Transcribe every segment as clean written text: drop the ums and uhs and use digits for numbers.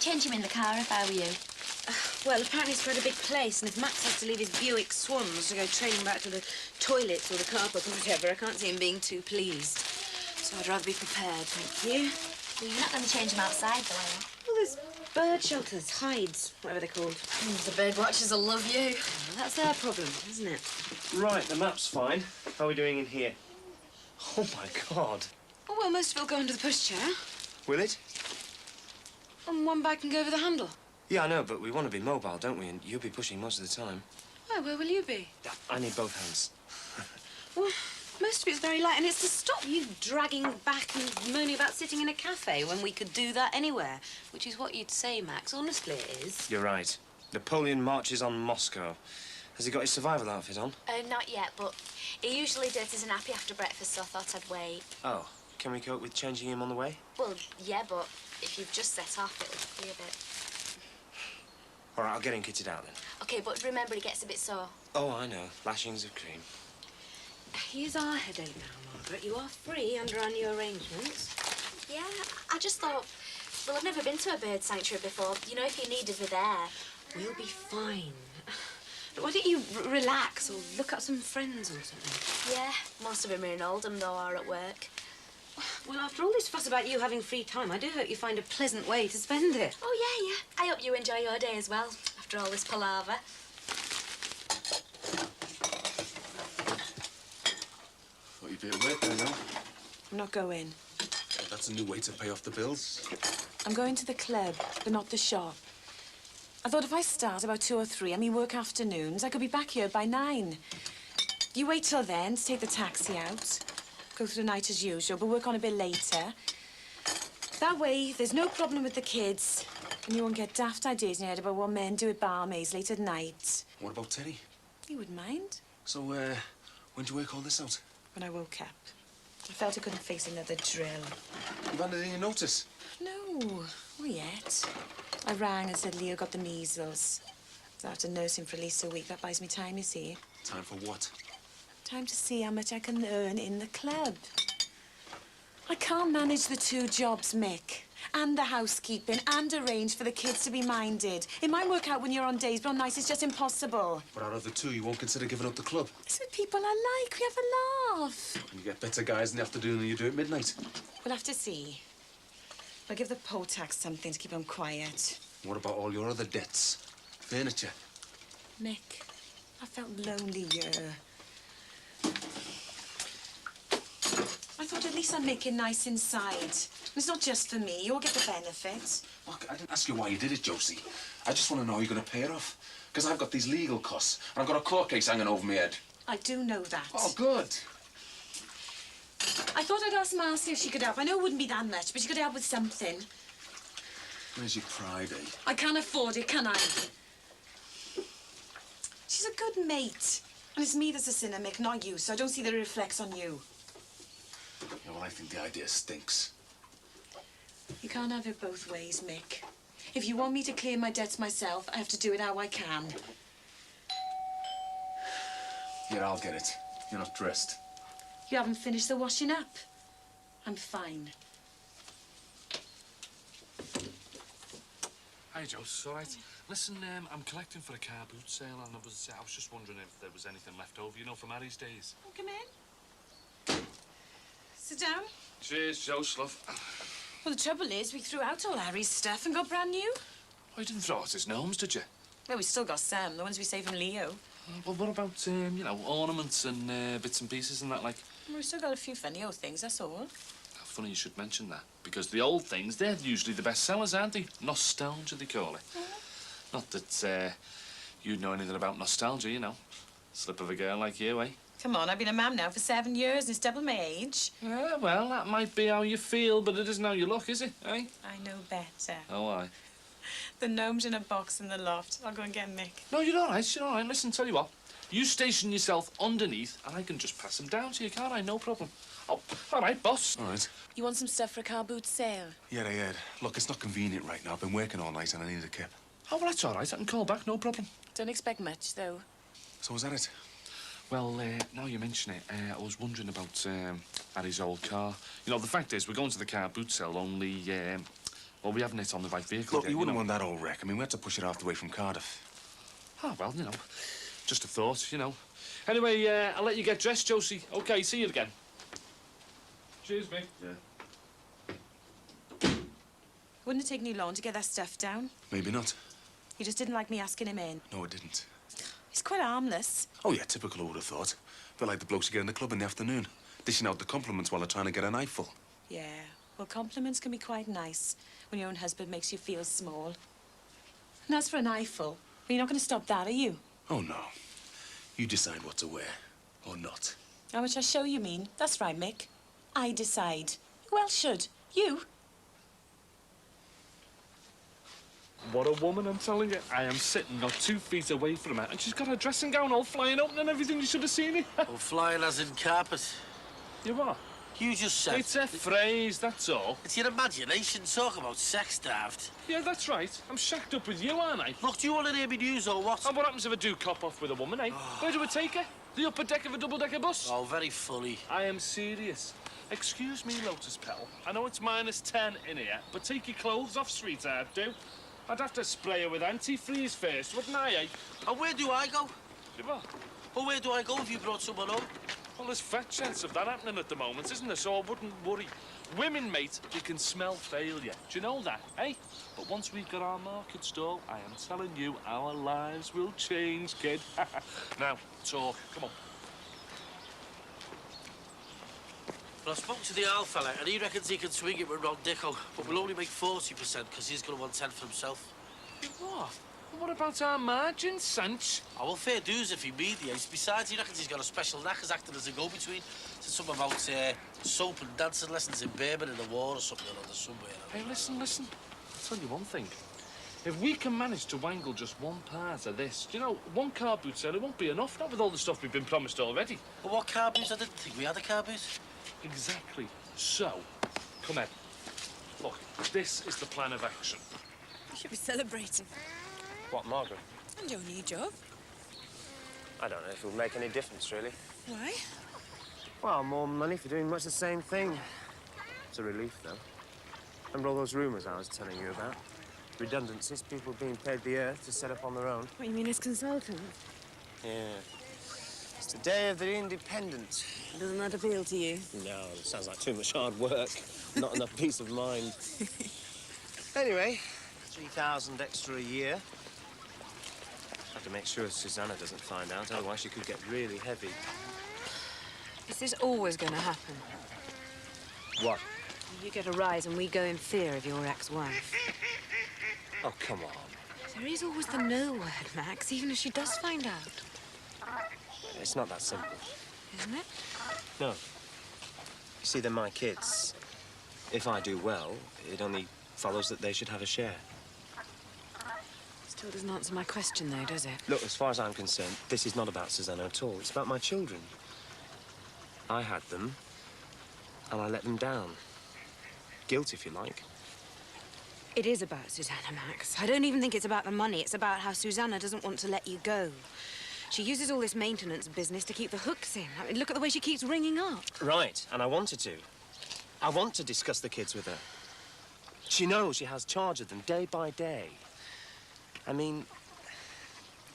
change him in the car if I were you. Well, apparently it's quite a big place, and if Max has to leave his Buick Swans to go training back to the toilets or the car park or whatever, I can't see him being too pleased. So I'd rather be prepared, thank you. Well, you're not going to change him outside, though, are you? Well, there's bird shelters, hides, whatever they're called. The bird watchers will love you. Well, that's their problem, isn't it? Right, the map's fine. How are we doing in here? Oh, my God. Oh, well, most of it'll go under the pushchair. Will it? And one bag can go over the handle. Yeah, I know, but we want to be mobile, don't we? And you'll be pushing most of the time. Oh, where will you be? I need both hands. Well, most of it's very light, and it's to stop you dragging back and moaning about sitting in a cafe when we could do that anywhere, which is what you'd say, Max. Honestly, it is. You're right. Napoleon marches on Moscow. Has he got his survival outfit on? Not yet, but he usually dirties a nappy after breakfast, so I thought I'd wait. Oh, can we cope with changing him on the way? Well, yeah, but if you've just set off, it'll be a bit... All right, I'll get him kitted out then. OK, but remember, he gets a bit sore. Oh, I know. Lashings of cream. Here's our headache now, Margaret. You are free under our new arrangements. Yeah, I just thought... Well, I've never been to a bird sanctuary before. You know, if you needed me there. We'll be fine. Why don't you relax or look up some friends or something? Yeah, most of them are in Oldham, though, or at work. Well, after all this fuss about you having free time, I do hope you find a pleasant way to spend it. Oh, yeah, yeah. I hope you enjoy your day as well, after all this palaver. Thought you'd be at work by now. I'm not going. That's a new way to pay off the bills. I'm going to the club, but not the shop. I thought if I start about 2 or 3, I mean work afternoons, I could be back here by 9. You wait till then to take the taxi out. Go through the night as usual, but work on a bit later. That way, there's no problem with the kids, and you won't get daft ideas in your head about what men do at barmaids late at night. What about Teddy? You wouldn't mind? So, when do you work all this out? When I woke up, I felt I couldn't face another drill. You've handed in your notice? No, not yet. I rang and said Leo got the measles. So I have to nurse him for at least a week. That buys me time, you see. Time for what? Time to see how much I can earn in the club. I can't manage the 2 jobs, Mick, and the housekeeping, and arrange for the kids to be minded. It might work out when you're on days, but on nights it's just impossible. But out of the 2, you won't consider giving up the club? It's with people I like. We have a laugh. And you get better guys in the afternoon than you do at midnight. We'll have to see. I'll give the poll tax something to keep them quiet. What about all your other debts? Furniture? Mick, I felt lonely here. I thought at least I'd make it nice inside. It's not just for me. You'll get the benefit. Look, I didn't ask you why you did it, Josie. I just want to know how you're going to pay it off. Because I've got these legal costs, and I've got a court case hanging over my head. I do know that. Oh, good. I thought I'd ask Marcy if she could help. I know it wouldn't be that much, but she could help with something. Where's your pride, eh? I can't afford it, can I? She's a good mate. And it's me that's a sinner, Mick, not you, so I don't see that it reflects on you. Yeah, well, I think the idea stinks. You can't have it both ways, Mick. If you want me to clear my debts myself, I have to do it how I can. Yeah, I'll get it. You're not dressed. You haven't finished the washing up. I'm fine. Hi, Joe. It's all right. Listen, I'm collecting for a car boot sale, and I was just wondering if there was anything left over, you know, from Harry's days. Oh, come in. Sit down. Cheers, Joe Slough. Well, the trouble is, we threw out all Harry's stuff and got brand new. Oh, you didn't throw out his gnomes, did you? Well, we still got some, the ones we saved from Leo. Well, what about, you know, ornaments and bits and pieces and that, like? Well, we've still got a few funny old things, that's all. Funny you should mention that, because the old things, they're usually the best sellers, aren't they? Nostalgia, they call it. Not that you'd know anything about nostalgia, you know. Slip of a girl like you, eh? Come on, I've been a mam now for 7 years and it's double my age. Yeah, well, that might be how you feel, but it isn't how you look, is it, eh? I know better. Oh, aye. The gnome's in a box in the loft. I'll go and get Mick. No, you're all right, you're all right. Listen, tell you what. You station yourself underneath, and I can just pass them down to you, can't I? No problem. Oh, all right, boss. All right. You want some stuff for a car boot sale? Yeah, I heard. Look, it's not convenient right now. I've been working all night and I need a kip. Oh, well, that's all right. I can call back, no problem. Don't expect much, though. So is that it? Well, now you mention it, I was wondering about Harry's old car. You know, the fact is, we're going to the car boot sale only Well, we haven't hit on the right vehicle Look, yet, you wouldn't know. want that old wreck. I mean, we had to push it half the way from Cardiff. Oh, well, you know, just a thought, you know. Anyway, I'll let you get dressed, Josie. OK, see you again. Cheers, mate. Yeah. Wouldn't it take you long to get that stuff down? Maybe not. He just didn't like me asking him in. No, it didn't. He's quite harmless. Oh, yeah, typical, I would have thought. Bit like the blokes you get in the club in the afternoon, dishing out the compliments while they're trying to get an eyeful. Yeah, well, compliments can be quite nice when your own husband makes you feel small. And as for an eyeful, well, you're not going to stop that, are you? Oh, no. You decide what to wear, or not. How much I show you mean? That's right, Mick. I decide. Who else should? You? What a woman, I'm telling you. I am sitting not 2 feet away from her, and she's got her dressing gown all flying open and everything. You should have seen it. Well, flying as in carpet. You are? You just said... It's a phrase, that's all. It's your imagination. Talk about sex, daft. Yeah, that's right. I'm shacked up with you, aren't I? Look, do you want to hear me news or what? And what happens if I do cop off with a woman, eh? Where do I take her? The upper deck of a double-decker bus? Oh, very funny. I am serious. Excuse me, Lotus Petal. I know it's -10 in here, but take your clothes off, sweetheart, do. I'd have to spray her with antifreeze first, wouldn't I, eh? And where do I go? You what? Well, where do I go if you brought someone home? Well, there's fat chance of that happening at the moment, isn't there? So I wouldn't worry. Women, mate, they can smell failure. Do you know that, eh? But once we've got our market stall, I am telling you, our lives will change, kid. Now, talk. Come on. Well, I spoke to the owl fella, and he reckons he can swing it with Ron Dicko, but we'll only make 40% because he's going to want 10 for himself. What? What about our margins, Sanch? Oh, well, fair dues if he mediates. Besides, he reckons he's got a special knack as acting as a go-between. Said something about soap and dancing lessons in Birmingham in the war or something or other somewhere. Hey, listen. I'll tell you one thing. If we can manage to wangle just one part of this, do you know, one car boot sale, it won't be enough, not with all the stuff we've been promised already. Well, what car boots? I didn't think we had a car boot. Exactly. So, come on. Look, this is the plan of action. You should be celebrating. What, Margaret? And your new job. I don't know if it will make any difference, really. Why? Well, more money for doing much the same thing. It's a relief, though. Remember all those rumours I was telling you about? Redundancies, people being paid the earth to set up on their own. What, you mean as consultant? Yeah. It's the day of the independent. Doesn't that appeal to you? No, it sounds like too much hard work. Not enough peace of mind. Anyway, 3,000 extra a year. Have to make sure Susanna doesn't find out, otherwise she could get really heavy. Is this always going to happen? What? You get a rise and we go in fear of your ex-wife. Oh, come on. There is always the no word, Max, even if she does find out. It's not that simple. Isn't it? No. You see, they're my kids. If I do well, it only follows that they should have a share. Still doesn't answer my question, though, does it? Look, as far as I'm concerned, this is not about Susanna at all. It's about my children. I had them, and I let them down. Guilt, if you like. It is about Susanna, Max. I don't even think it's about the money. It's about how Susanna doesn't want to let you go. She uses all this maintenance business to keep the hooks in. I mean, look at the way she keeps ringing up. Right, and I wanted to. I want to discuss the kids with her. She knows she has charge of them day by day. I mean,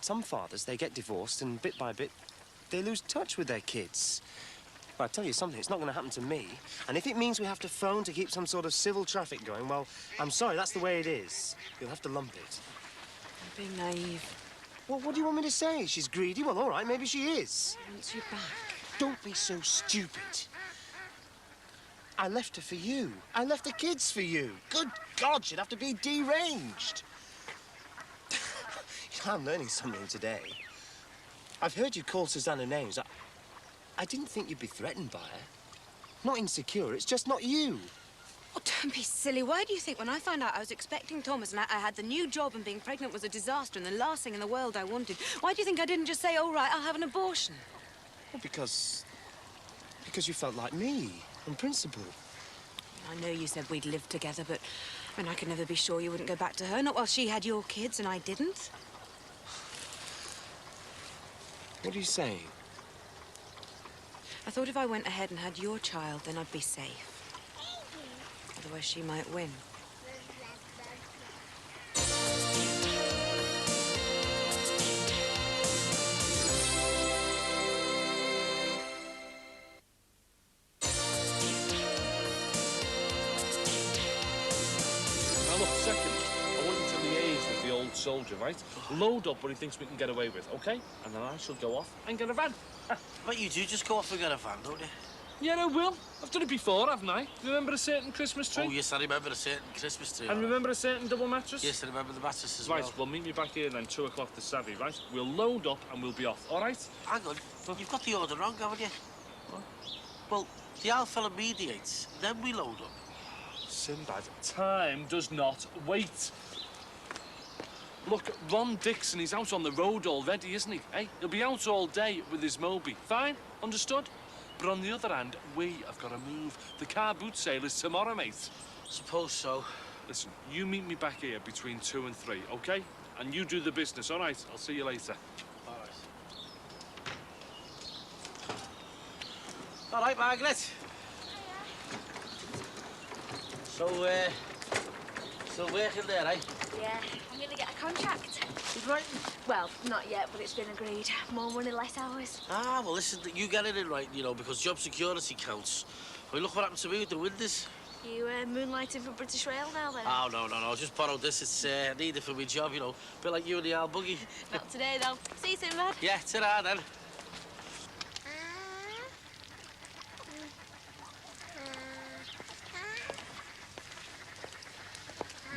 some fathers, they get divorced and bit by bit, they lose touch with their kids. But I tell you something, it's not going to happen to me. And if it means we have to phone to keep some sort of civil traffic going, well, I'm sorry, that's the way it is. You'll have to lump it. You're being naive. Well, what do you want me to say? She's greedy? Well, all right, maybe she is. She wants you back. Don't be so stupid. I left her for you. I left the kids for you. Good God, she'd have to be deranged. I'm learning something today. I've heard you call Susanna names. I didn't think you'd be threatened by her. Not insecure, it's just not you. Oh, don't be silly. Why do you think when I found out I was expecting Thomas and I had the new job and being pregnant was a disaster and the last thing in the world I wanted, why do you think I didn't just say, all right, I'll have an abortion? Well, because you felt like me, on principle. I know you said we'd live together, but I mean, I could never be sure you wouldn't go back to her, not while she had your kids and I didn't. What are you saying? I thought if I went ahead and had your child, then I'd be safe. Otherwise, she might win. soldier, right? Load up what he thinks we can get away with, okay? And then I shall go off and get a van. But you do just go off and get a van, don't you? Yeah, I will. I've done it before, haven't I? Remember a certain Christmas tree? Oh, yes, I remember a certain Christmas tree. And remember a certain double mattress? Yes, I remember the mattress as Right, well. well, meet me back here then, 2 o'clock this Saturday, right? We'll load up and we'll be off, all right? Hang on, you've got the order wrong, haven't you? What? Well, the Alpha mediates, then we load up. Sinbad, time does not wait. Look, Ron Dixon, he's out on the road already, isn't he? Hey, he'll be out all day with his Moby. Fine, understood? But on the other hand, we have got to move. The car boot sale is tomorrow, mate. Suppose so. Listen, you meet me back here between 2 and 3, okay? And you do the business, all right? I'll see you later. All right. All right, Margaret. So, still working there, eh? Yeah, I'm gonna get a contract. Good writing. Well, not yet, but it's been agreed. More money, less hours. Ah, well, listen, you get it in right, you know, because job security counts. I mean, look what happened to me with the windows. You moonlighting for British Rail now, then? Oh, no, just borrowed this. It's needed for my job, you know. A bit like you and the old buggy. Not today, though. See you soon, man. Yeah, ta-ra, then.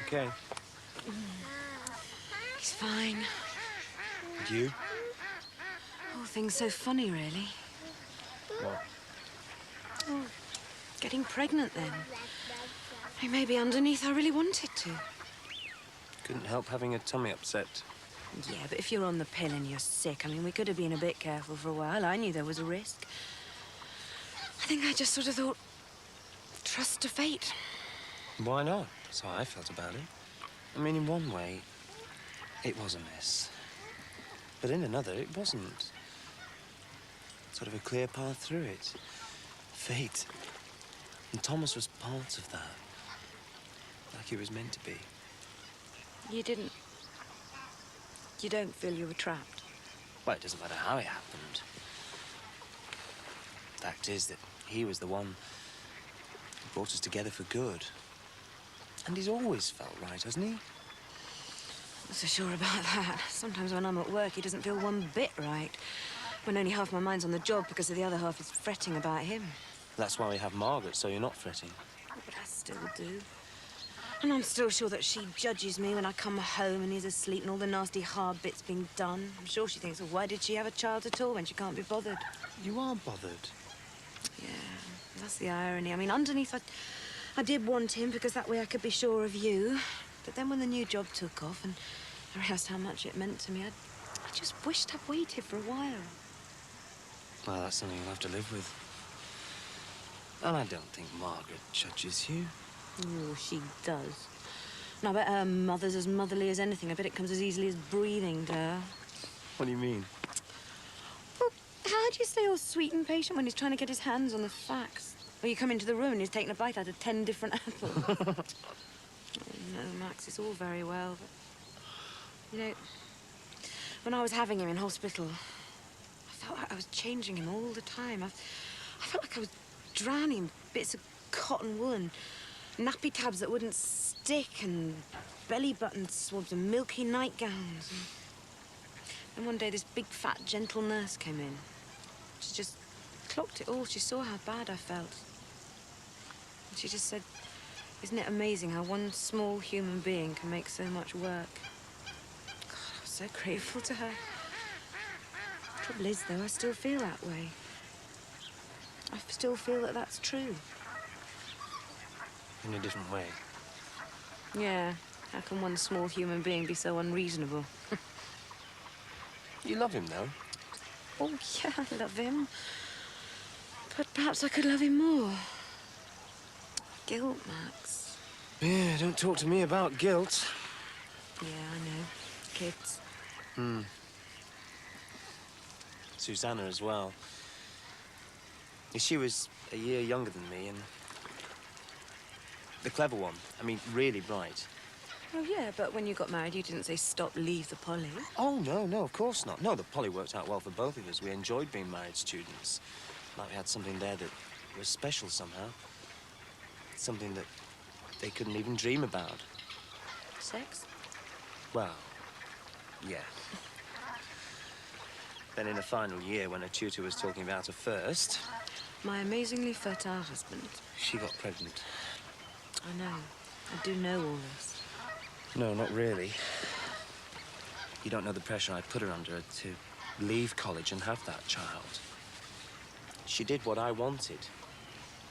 Okay. He's fine. And you? All things so funny, really. What? Oh, getting pregnant then. I mean, maybe underneath I really wanted to. Couldn't help having a tummy upset. Yeah, but if you're on the pill and you're sick, I mean, we could have been a bit careful for a while. I knew there was a risk. I think I just sort of thought, trust to fate. Why not? That's how I felt about it. I mean, in one way, it was a mess. But in another, it wasn't. Sort of a clear path through it. Fate. And Thomas was part of that. Like he was meant to be. You didn't... You don't feel you were trapped? Well, it doesn't matter how it happened. Fact is that he was the one who brought us together for good. And he's always felt right, hasn't he? Not so sure about that. Sometimes when I'm at work, he doesn't feel one bit right. When only half my mind's on the job because the other half is fretting about him. That's why we have Margaret, so you're not fretting. But I still do. And I'm still sure that she judges me when I come home and he's asleep and all the nasty hard bits being done. I'm sure she thinks, well, why did she have a child at all when she can't be bothered? You are bothered. Yeah, that's the irony. I mean, underneath, I did want him because that way I could be sure of you. But then when the new job took off and I realised how much it meant to me, I just wished I'd waited for a while. Well, that's something you'll have to live with. And I don't think Margaret judges you. Oh, she does. And I bet her mother's as motherly as anything. I bet it comes as easily as breathing to her. What do you mean? Well, how do you stay all sweet and patient when he's trying to get his hands on the facts? Or you come into the room and he's taking a bite out of 10 different apples. Oh, no, Max, it's all very well, but... You know, when I was having him in hospital, I felt like I was changing him all the time. I felt like I was drowning in bits of cotton wool and nappy tabs that wouldn't stick and belly button swabs and milky nightgowns. And one day this big, fat, gentle nurse came in. She just clocked it all. She saw how bad I felt. And she just said, isn't it amazing how one small human being can make so much work? God, I was so grateful to her. The trouble is, though, I still feel that way. I still feel that that's true. In a different way. Yeah. How can one small human being be so unreasonable? You love him, though. Oh, yeah, I love him. But perhaps I could love him more. Guilt, Max. Yeah, don't talk to me about guilt. Yeah, I know. Kids. Susanna as well. She was a year younger than me, and the clever one. I mean, really bright. Oh, yeah, but when you got married, you didn't say, stop, leave the Polly. Oh, no, of course not. No, the Polly worked out well for both of us. We enjoyed being married students. Like we had something there that was special somehow. Something that they couldn't even dream about. Sex? Well, Yeah. Then in the final year, when her tutor was talking about her first, My amazingly fertile husband. she got pregnant. I know. I do know all this. No, not really. You don't know the pressure I put her under to leave college and have that child. She did what I wanted.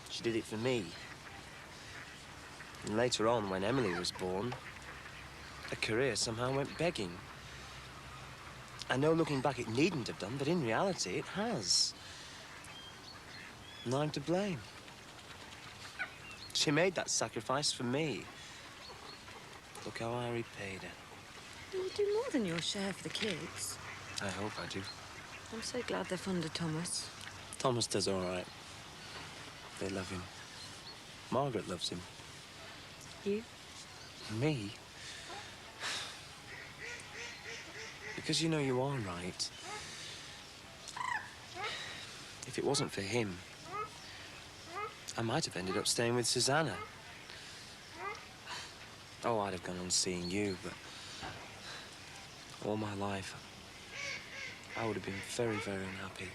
She did it for me. And later on, when Emily was born, her career somehow went begging. I know looking back it needn't have done, but in reality it has. And I'm to blame. She made that sacrifice for me. Look how I repaid her. You do more than your share for the kids. I hope I do. I'm so glad they're fond of Thomas. Thomas does all right. They love him. Margaret loves him. You? Me? Because you know you are right. If it wasn't for him, I might have ended up staying with Susanna. Oh, I'd have gone on seeing you, but all my life, I would have been very, very unhappy.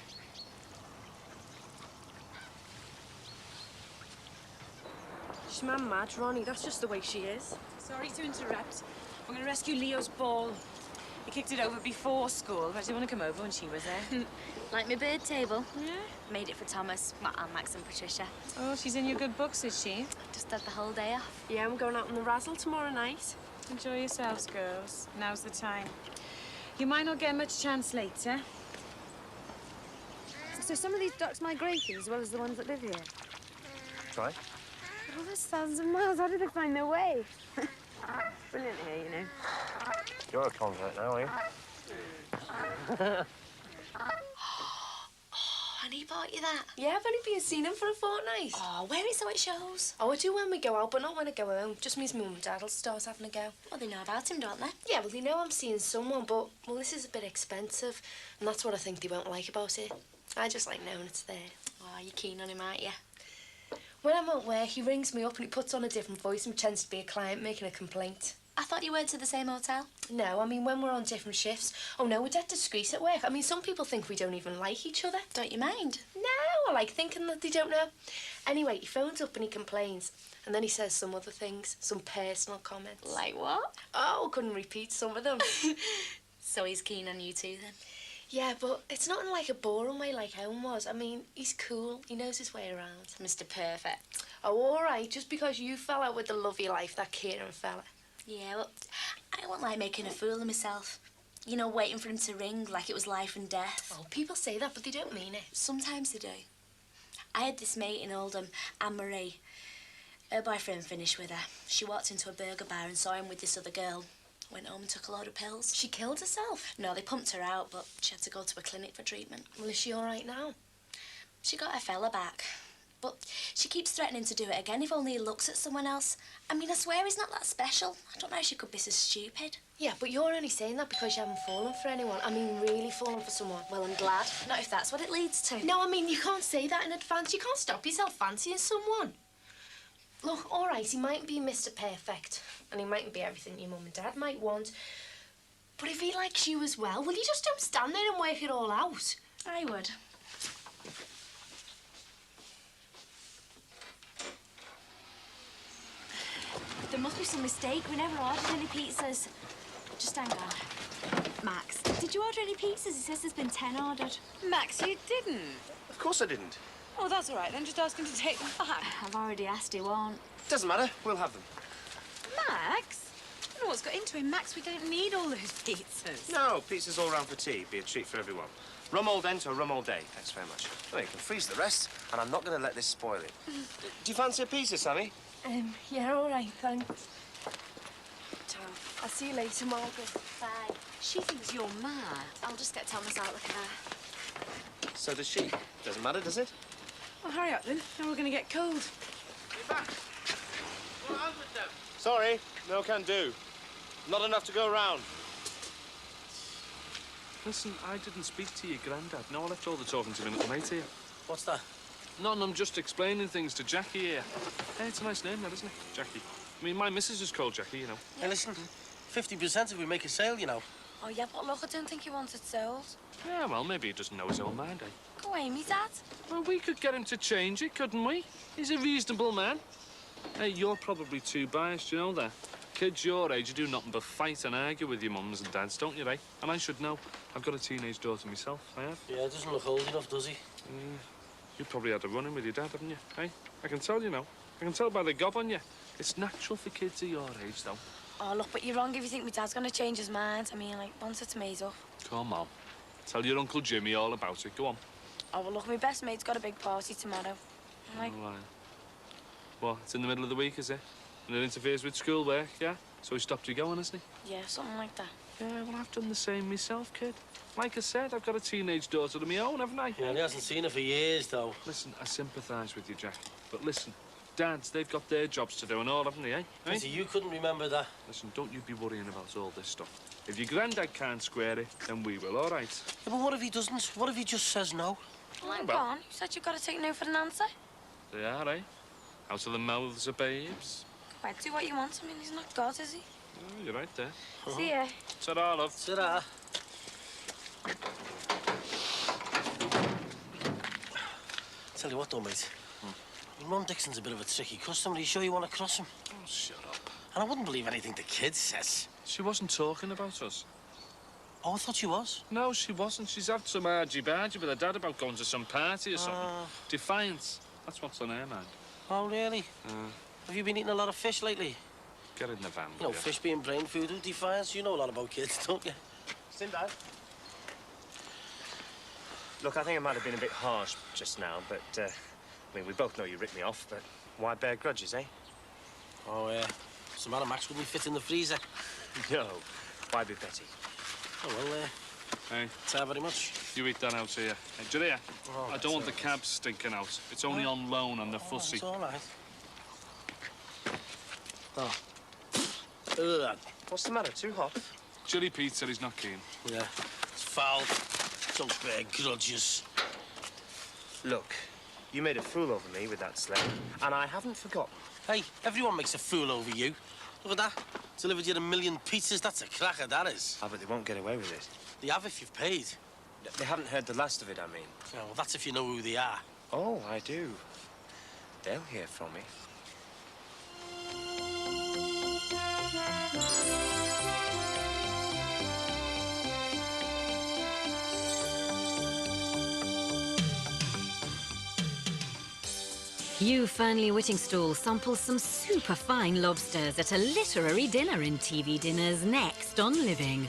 She's mad, Ronnie. That's just the way she is. Sorry to interrupt. I'm going to rescue Leo's ball. He kicked it over before school, but I didn't want to come over when she was there. Like my bird table. Yeah? Made it for Thomas, and Max and Patricia. Oh, she's in your good books, is she? Just had the whole day off. Yeah, I'm going out on the razzle tomorrow night. Enjoy yourselves, girls. Now's the time. You might not get much chance later. So some of these ducks migrate as well as the ones that live here? Right? All those thousands of miles, how did they find their way? Brilliant here, you know. You're a convert now, are you? And he bought you that? Yeah, I've only been seeing him for a fortnight. Oh, wear it so it shows. Oh, I do when we go out, but not when I go home. Just means mum and dad will start having a go. Well, they know about him, don't they? Yeah, well, they know I'm seeing someone, but, well, this is a bit expensive, and that's what I think they won't like about it. I just like knowing it's there. Oh, you're keen on him, aren't you? When I'm at work, he rings me up and he puts on a different voice and pretends to be a client making a complaint. I thought you went to the same hotel. No, I mean, when we're on different shifts. Oh, no, we're dead discreet at work. I mean, some people think we don't even like each other. Don't you mind? No, I like thinking that they don't know. Anyway, he phones up and he complains. And then he says some other things, some personal comments. Like what? Oh, couldn't repeat some of them. So he's keen on you too, then? Yeah, but it's not in like a boring way like home was. I mean, he's cool. He knows his way around. Mr. Perfect. Oh, all right, just because you fell out with the love of your life, that Kieran fella. Yeah, well, I won't like making a fool of myself. You know, waiting for him to ring like it was life and death. Oh, people say that, but they don't mean it. Sometimes they do. I had this mate in Oldham, Anne-Marie. Her boyfriend finished with her. She walked into a burger bar and saw him with this other girl. Went home and took a load of pills. She killed herself? No, they pumped her out, but she had to go to a clinic for treatment. Well, is she all right now? She got her fella back. But she keeps threatening to do it again if only he looks at someone else. I mean, I swear he's not that special. I don't know how she could be so stupid. Yeah, but you're only saying that because you haven't fallen for anyone. I mean, really fallen for someone. Well, I'm glad. Not if that's what it leads to. No, I mean, you can't say that in advance. You can't stop yourself fancying someone. Look, all right, he mightn't be Mr. Perfect, and he mightn't be everything your mum and dad might want. But if he likes you as well, will you just don't stand there and work it all out? I would. There must be some mistake. We never ordered any pizzas. Just hang on. Max, did you order any pizzas? He says there's been 10 ordered. Max, you didn't. Of course I didn't. Oh, that's all right, then just ask him to take them back. I've already asked, he won't. Doesn't matter. We'll have them. Max? I don't know what's got into him. Max, we don't need all those pizzas. No, pizza's all round for tea. Be a treat for everyone. Rum all dent or rum all day. Thanks very much. Well, you can freeze the rest, and I'm not going to let this spoil it. Do you fancy a pizza, Sammy? Yeah, all right, thanks. Ciao. I'll see you later, Margaret. Bye. She thinks you're mad. I'll just get Thomas out, look at her. So does she. Doesn't matter, does it? Well, hurry up, then. Now we're going to get cold. Be back. What happened with them? Sorry, no can do. Not enough to go round. Listen, I didn't speak to your granddad. No, I left all the talking to my little mate here. What's that? None, I'm just explaining things to Jackie here. Hey, it's a nice name, that, isn't it? Jackie. I mean, my missus is called Jackie, you know. Hey, listen, 50% if we make a sale, you know. Oh, yeah, but look, I don't think he wants it sold. Yeah, well, maybe he doesn't know his own mind, eh? Go away, me dad. Well, we could get him to change it, couldn't we? He's a reasonable man. Hey, you're probably too biased, you know that? Kids your age, you do nothing but fight and argue with your mums and dads, don't you, eh? And I should know. I've got a teenage daughter myself, I have. Yeah, doesn't look old enough, does he? You probably had a run-in with your dad, haven't you, eh? I can tell you now. I can tell by the gob on you. It's natural for kids of your age, though. Oh, look, but you're wrong if you think my dad's gonna change his mind. I mean, like, once it's made up. Come on. Tell your Uncle Jimmy all about it. Go on. Oh, well, look, my best mate's got a big party tomorrow. I'm like, All right. What, it's in the middle of the week, is it? And it interferes with schoolwork, yeah? So he stopped you going, hasn't he? yeah, something like that. Yeah, well, I've done the same myself, kid. Like I said, I've got a teenage daughter of my own, haven't I? Yeah, and he hasn't seen her for years, though. Listen, I sympathise with you, Jack. But listen, dads, they've got their jobs to do and all, haven't they, eh? Lizzie, you couldn't remember that. Listen, don't you be worrying about all this stuff. If your granddad can't square it, then we will, all right? Yeah, but what if he doesn't? What if he just says no? Well, hang well. on. You said you've got to take no for an answer. They are, eh? Out of the mouths of babes. Well, do what you want. I mean, he's not God, is he? Oh, you're right there. See ya. Ta-ra, love. Ta-ra. Tell you what, though, mate. Ron Dixon's a bit of a tricky customer. Are you sure you want to cross him? Oh, shut up. And I wouldn't believe anything the kid says. She wasn't talking about us. Oh, I thought she was. No, she wasn't. She's had some argy-bargy with her dad about going to some party or something. Defiance. That's what's on her mind. Oh, really? Have you been eating a lot of fish lately? Get in the van, You know, will ya? fish being brain food with defiance. You know a lot about kids, don't you? Sinbad? Look, I think I might have been a bit harsh just now, but, I mean, we both know you ripped me off, but why bear grudges, eh? Oh, yeah. What's the matter, Max? Wouldn't he fit in the freezer? No. Why be petty? Oh, well, Hey, thank very much. you eat that out here. Hey, do you hear? Oh, I don't want the cab stinking out. It's only on loan and the fussy. It's all right. Oh. Ugh. What's the matter? Too hot? Chili Pete said he's not keen. Yeah, it's foul. Don't bear grudges. Look, you made a fool over me with that sled, and I haven't forgotten. Hey, everyone makes a fool over you. Look at that. Delivered you a million pizzas. That's a cracker, that is. Ah, but they won't get away with it. They have if you've paid. They haven't heard the last of it, I mean. Yeah, well, that's if you know who they are. Oh, I do. They'll hear from me. Hugh Fernley-Whittingstall samples some super fine lobsters at a literary dinner in TV Dinners next on Living.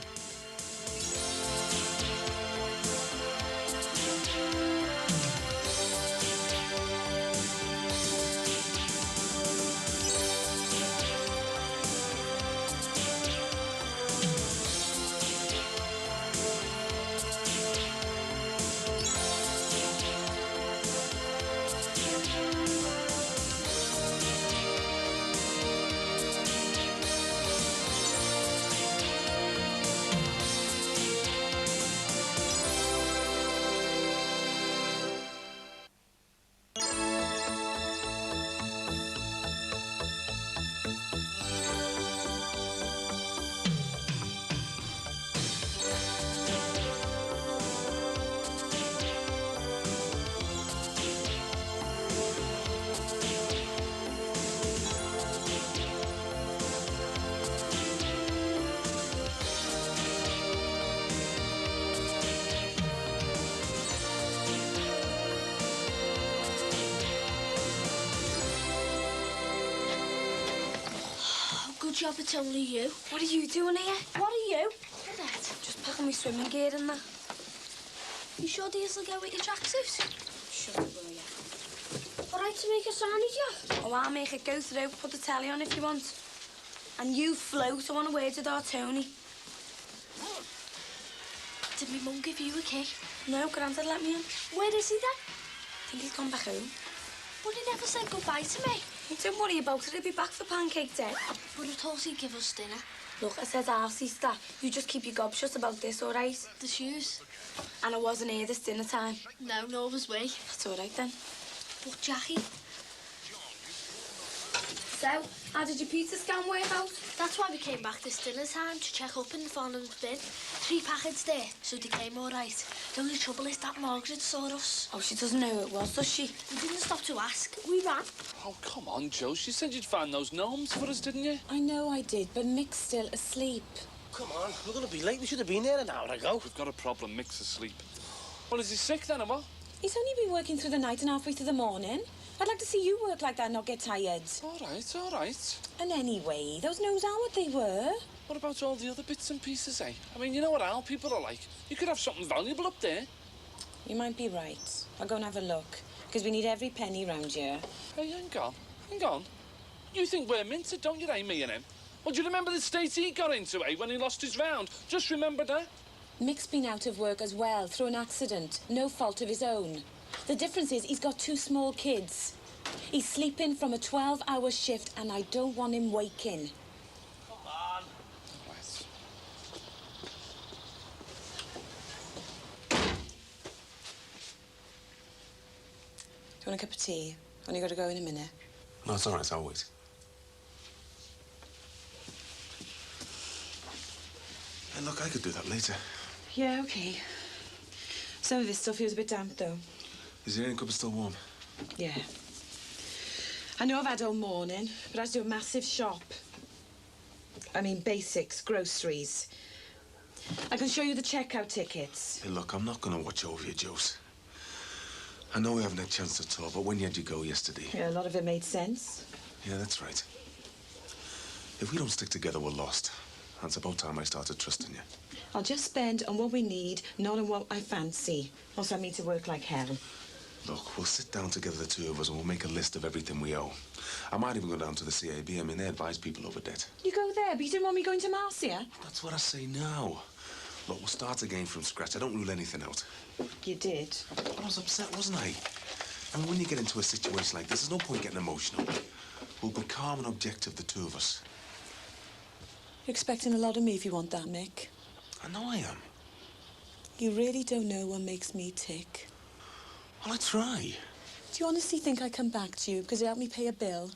Job, it's only you. What are you doing here? What are you? What that? Just packing my swimming gear in there. You sure these will go with your tracksuit? Shut up, will ya? All right to make a signy job? Oh, I'll make it go through. Put the telly on if you want. And you float. I want to word with our Tony. Did my mum give you a key? No, Grandad let me in. Where is he then? I think he's gone back home. But he never said goodbye to me. Don't worry about it. He'll be back for pancake day. But I thought he'd give us dinner. Look, I said our sister. You just keep your gob shut about this, all right? The shoes? And I wasn't here this dinner time. No, nor was we. That's all right then. But Jackie, So, how did your pizza scan work out? That's why we came back this dinner time, to check up in the Farnham's bin. 3 packets there, so they came all right. The only trouble is that Margaret saw us. Oh, she doesn't know who it was, does she? We didn't stop to ask. We ran. Oh, come on, Joe. She said you'd find those gnomes for us, didn't you? I know I did, but Mick's still asleep. Come on, we're going to be late. We should have been there an hour ago. We've got a problem. Mick's asleep. Well, is he sick then, or what? He's only been working through the night and halfway through the morning. I'd like to see you work like that and not get tired. All right, all right. And anyway, those gnomes are what they were. What about all the other bits and pieces, eh? I mean, you know what our people are like. You could have something valuable up there. You might be right. I'll go and have a look, because we need every penny round here. Hey, hang on, hang on. You think we're minted, don't you, eh, me and him? Well, do you remember the state he got into, eh, when he lost his round? Just remember that. Mick's been out of work as well, through an accident. No fault of his own. The difference is he's got 2 small kids. He's sleeping from a 12-hour shift, and I don't want him waking. Come on. Right. Do you want a cup of tea? Only got to go in a minute. No, it's all right. I'll wait. Hey, look, I could do that later. Yeah, OK. Some of this stuff feels a bit damp, though. Is the cupboard still warm? Yeah. I know I've had all morning, but I had to do a massive shop. I mean, basics, groceries. I can show you the checkout tickets. Hey, look, I'm not going to watch over you, Jose. I know we haven't had a chance to talk, but when you had your go yesterday... Yeah, a lot of it made sense. Yeah, that's right. If we don't stick together, we're lost. And it's about time I started trusting you. I'll just spend on what we need, not on what I fancy. Also, I mean to work like hell. Look, we'll sit down together, the 2 of us, and we'll make a list of everything we owe. I might even go down to the CAB. I mean, they advise people over debt. You go there, but you didn't want me going to Marcia? That's what I say now. Look, we'll start again from scratch. I don't rule anything out. You did. I was upset, wasn't I? I mean, when you get into a situation like this, there's no point getting emotional. We'll be calm and objective, the 2 of us. You're expecting a lot of me if you want that, Mick. I know I am. You really don't know what makes me tick. Well, I try. Do you honestly think I come back to you because it helped me pay a bill?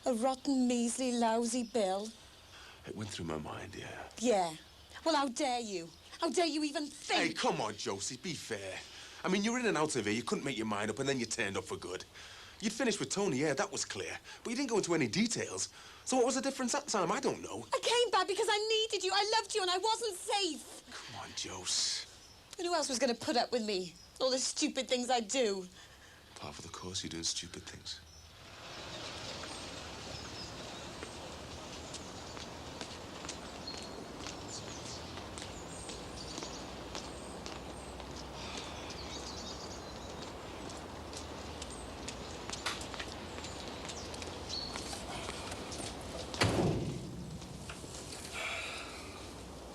A rotten, measly, lousy bill? It went through my mind, yeah. Yeah. Well, how dare you? How dare you even think? Hey, come on, Josie, be fair. I mean, you're in and out of here, you couldn't make your mind up, and then you turned up for good. You'd finished with Tony, yeah, that was clear. But you didn't go into any details. So what was the difference that time? I don't know. I came back because I needed you, I loved you, and I wasn't safe. Come on, Jose. And who else was going to put up with me? All the stupid things I do. Part of the course, you're doing stupid things.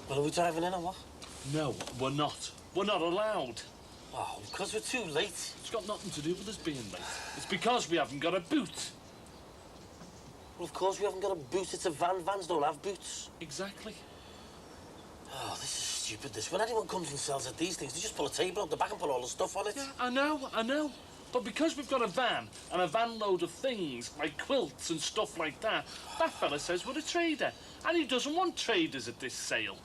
Well, are we driving in or what? No, we're not. We're not allowed. Oh, because we're too late. It's got nothing to do with us being late. It's because we haven't got a boot. Well, of course we haven't got a boot. It's a van. Vans don't have boots. Exactly. Oh, this is stupid, this. When anyone comes and sells at these things, they just pull a table out the back and put all the stuff on it. Yeah, I know. But because we've got a van, and a van load of things, like quilts and stuff like that, that fella says we're a trader. And he doesn't want traders at this sale.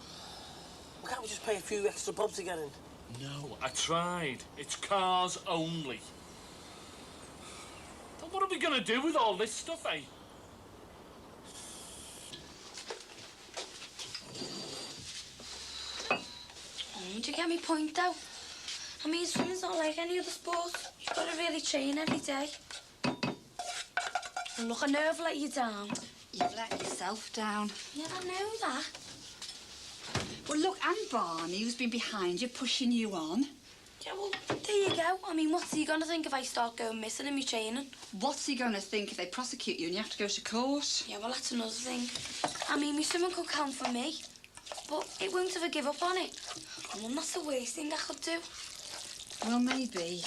Well, can't we just pay a few extra bob to get in? No, I tried. It's cars only. But what are we going to do with all this stuff, eh? Oh, do you get me point, though? I mean, swimming's not like any other sport. You've got to really train every day. And look, I know I've let you down. You've let yourself down. Yeah, I know that. Well, look, and Barney, who's been behind you, pushing you on. Yeah, well, there you go. I mean, what's he going to think if I start going missing in my training? What's he going to think if they prosecute you and you have to go to court? Yeah, well, that's another thing. I mean, my swimming could count for me, but it won't ever give up on it. Oh, Mum, that's the worst thing I could do. Well, maybe.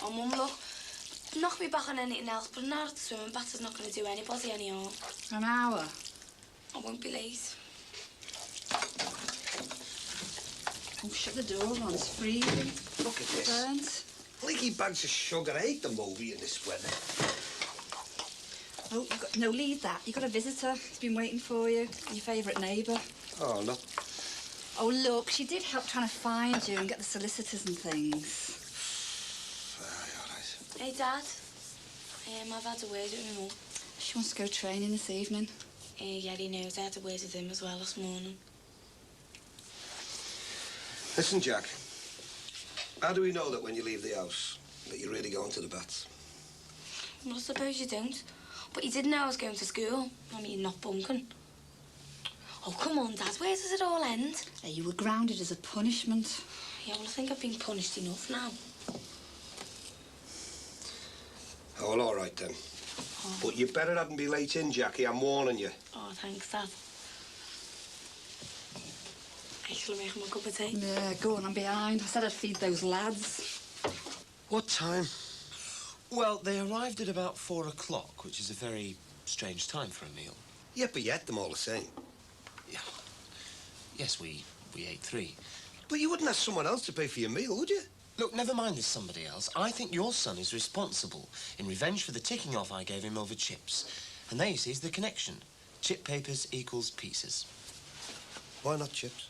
Oh, Mum, look, knock me back on anything else, but an hour at the swimming batter's not going to do anybody any harm. An hour? I won't be late. Oh, shut the door on, it's freezing. Look at this. Burnt. Leaky bags of sugar. I hate the movie in this weather. Oh, no, leave that. You've got a visitor. He's been waiting for you. Your favourite neighbour. Oh, no. Oh, look, she did help trying to find you and get the solicitors and things. All right. Hey, Dad. I've had a word with my mum. She wants to go training this evening. Yeah, he knows. I had a word with him as well this morning. Listen, Jack. How do we know that when you leave the house that you're really going to the bats? Well, I suppose you don't. But you did know I was going to school. I mean, not bunking. Oh, come on, Dad. Where does it all end? Hey, you were grounded as a punishment. Yeah, well, I think I've been punished enough now. Oh, well, all right, then. Oh. But you better not be late in, Jackie. I'm warning you. Oh, thanks, Dad. Hey, shall I make him a cup of tea? Yeah, go on, I'm behind. I said I'd feed those lads. What time? Well, they arrived at about 4 o'clock, which is a very strange time for a meal. Yeah, but you ate them all the same. Yeah. Yes, we ate 3. But you wouldn't ask someone else to pay for your meal, would you? Look, never mind this somebody else. I think your son is responsible in revenge for the ticking off I gave him over chips. And there, you see, is the connection. Chip papers equals pieces. Why not chips?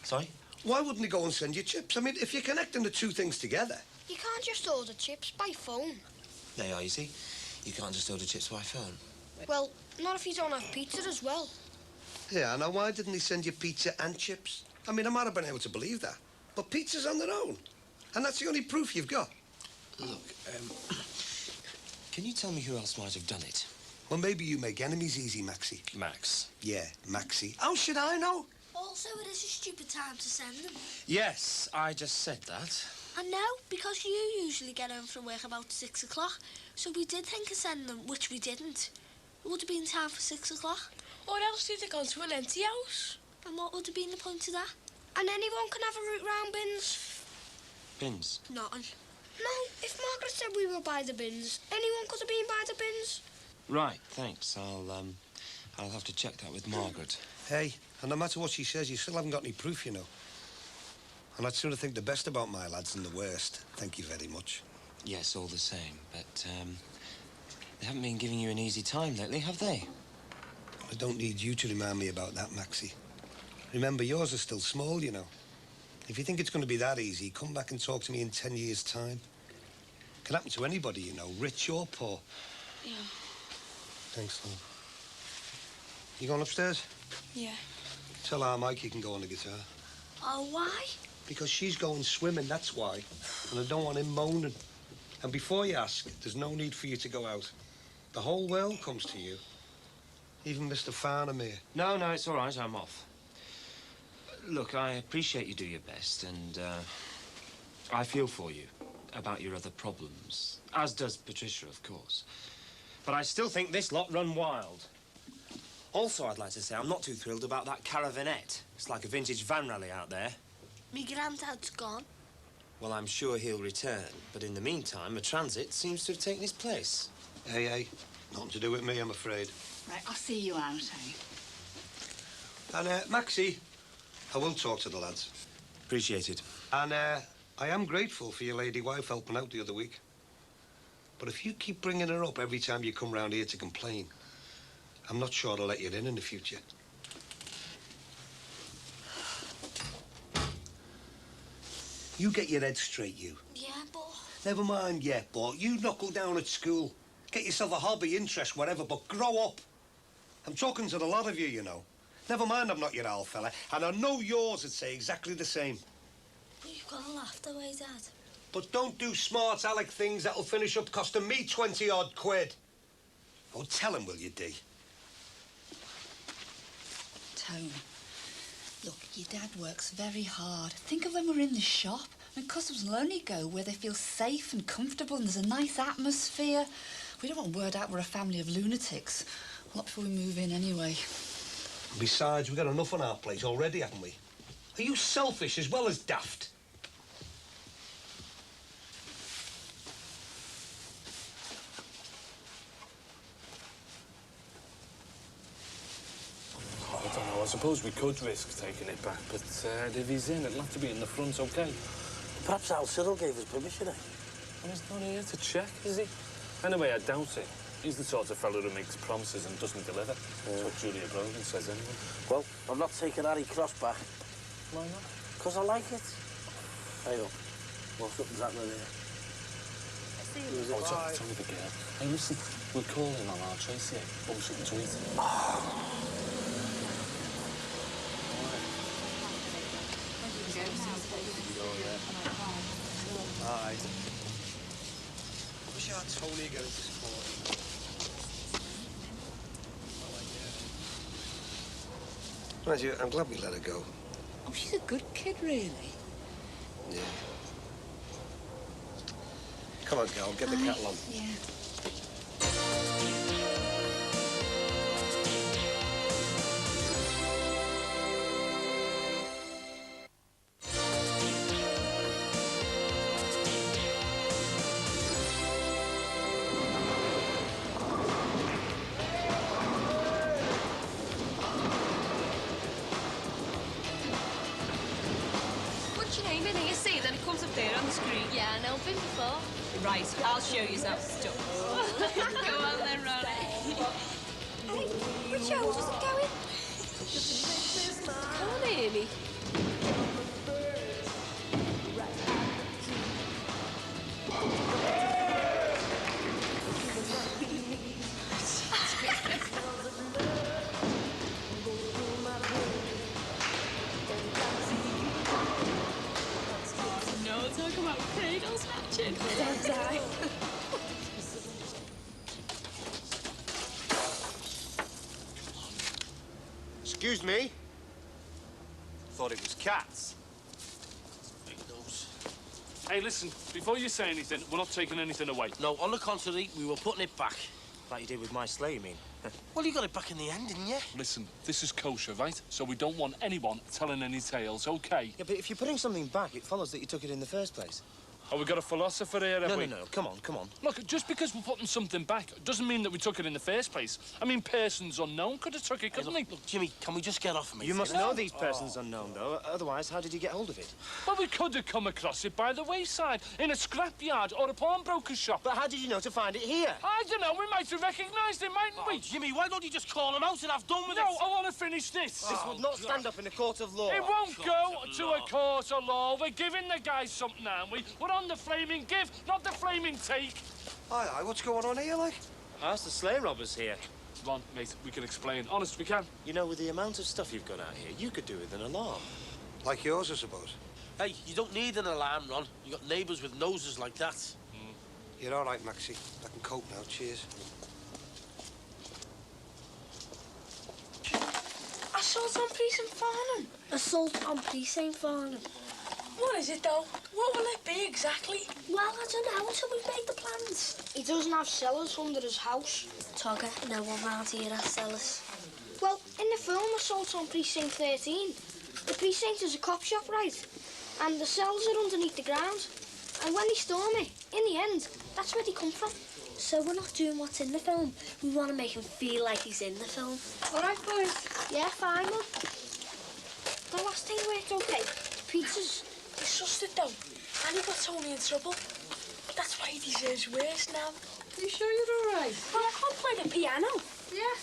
Sorry? Why wouldn't he go and send you chips? I mean, if you're connecting the two things together. You can't just order chips by phone. There you are, you see. You can't just order chips by phone. Well, not if you don't have pizza as well. Yeah, now why didn't he send you pizza and chips? I mean, I might have been able to believe that. But pizza's on their own. And that's the only proof you've got. Look, can you tell me who else might have done it? Well, maybe you make enemies easy, Maxie. Max. Yeah, Maxie. How should I know? Also, it is a stupid time to send them. Yes, I just said that. I know, because you usually get home from work about 6 o'clock. So we did think of sending them, which we didn't. It would have been time for 6 o'clock. Or else you'd have gone to an empty house. And what would have been the point of that? And anyone can have a route round bins. Bins? Nothing. No, if Margaret said we were by the bins, anyone could have been by the bins. Right, thanks. I'll have to check that with Margaret. Hey, and no matter what she says, you still haven't got any proof, you know. And I'd sooner think the best about my lads than the worst. Thank you very much. Yes, all the same, but, they haven't been giving you an easy time lately, have they? I don't need you to remind me about that, Maxie. Remember, yours are still small, you know. If you think it's going to be that easy, come back and talk to me in 10 years' time. Can happen to anybody, you know, rich or poor. Yeah. Thanks, love. You going upstairs? Yeah. Tell our Mike you can go on the guitar. Oh, why? Because she's going swimming, that's why. And I don't want him moaning. And before you ask, there's no need for you to go out. The whole world comes to you. Even Mr. Farnham here. No, it's all right. I'm off. Look, I appreciate you do your best, and I feel for you about your other problems. As does Patricia, of course. But I still think this lot run wild. Also, I'd like to say I'm not too thrilled about that caravanette. It's like a vintage van rally out there. Me granddad's gone. Well, I'm sure he'll return, but in the meantime, a transit seems to have taken his place. Hey, nothing to do with me, I'm afraid. Right, I'll see you out, eh? And, Maxie, I will talk to the lads. Appreciate it. And, I am grateful for your lady wife helping out the other week. But if you keep bringing her up every time you come round here to complain, I'm not sure I'll let you in the future. You get your head straight, you. Yeah, but... Never mind yet, but you knuckle down at school. Get yourself a hobby, interest, whatever, but grow up. I'm talking to the lot of you, you know. Never mind I'm not your old fella, and I know yours would say exactly the same. But you've got to laugh the way, Dad. But don't do smart aleck things that'll finish up costing me 20-odd quid. Oh, tell him, will you, Dee? Tone, look, your dad works very hard. Think of when we're in the shop and customers will only go where they feel safe and comfortable and there's a nice atmosphere. We don't want word out we're a family of lunatics. Not before we move in, anyway. Besides, we've got enough on our plate already, haven't we? Are you selfish as well as daft? I don't know. I suppose we could risk taking it back, but if he's in, it'll have to be in the front, OK? Perhaps Al Cyril gave us permission, eh? Well, he's not here to check, is he? Anyway, I doubt it. He's the sort of fellow who makes promises and doesn't deliver. That's what Julia Brogan says, anyway. Well, I'm not taking Harry Cross back. Why not? Because I like it. Hey, up. Well, something's happening here. Oh, it's only the girl. Hey, listen, we'll call in on our Tracy. Bum something to eat. Aye. I wish I had Tony again into sport. Mind you, I'm glad we let her go. Oh, she's a good kid, really. Yeah. Come on, girl, get the kettle on. Yeah. What's your name in here? See, then it comes up there on the screen. Yeah, I know him before. Right, I'll show you some stuff. Go on then, Ronnie. Which house is it going? Come on, Amy. No, talk about cradle snatching. Excuse me? Thought it was cats. Big nose. Hey, listen, before you say anything, we're not taking anything away. No, on the contrary, we were putting it back. Like you did with my sleigh, you mean? Well, you got it back in the end, didn't you? Listen, this is kosher, right? So we don't want anyone telling any tales, OK? Yeah, but if you're putting something back, it follows that you took it in the first place. Oh, we got a philosopher here, have we? No. Come on, come on. Look, just because we're putting something back doesn't mean that we took it in the first place. I mean, persons unknown could have took it, couldn't they? Look, Jimmy, can we just get off of me? You must know these persons unknown, though. Otherwise, how did you get hold of it? Well, we could have come across it by the wayside, in a scrapyard or a pawnbroker's shop. But how did you know to find it here? I don't know, we might have recognised it, mightn't we? Jimmy, why don't you just call him out and have done with it? No, I want to finish this. This would not stand up in a court of law. It won't go to a court of law. We're giving the guy something, aren't we? We're on the flaming give, not the flaming take. Aye, what's going on here, like? Ask the sleigh robbers here. Come on, mate, we can explain. Honest, we can. You know, with the amount of stuff you've got out here, you could do with an alarm. Like yours, I suppose. Hey, you don't need an alarm, Ron. You got neighbours with noses like that. You're all right, Maxie. I can cope now. Cheers. Assault on Precinct Farnham. Assault on Precinct Farnham. What is it, though? What will it be exactly? Well, I don't know until we've made the plans. He doesn't have cellars under his house. Togger, no one round here has cellars. Well, in the film Assault on Precinct 13, the precinct is a cop shop, right? And the cells are underneath the ground. And when they storm it, in the end, that's where they come from. So we're not doing what's in the film. We want to make him feel like he's in the film. All right, boys? Yeah, fine, Mum. The last thing worked okay. Pizzas. He sussed it, though. And he got Tony in trouble. That's why he deserves worse now. You sure you're all right? Well, I can't play the piano. Yeah.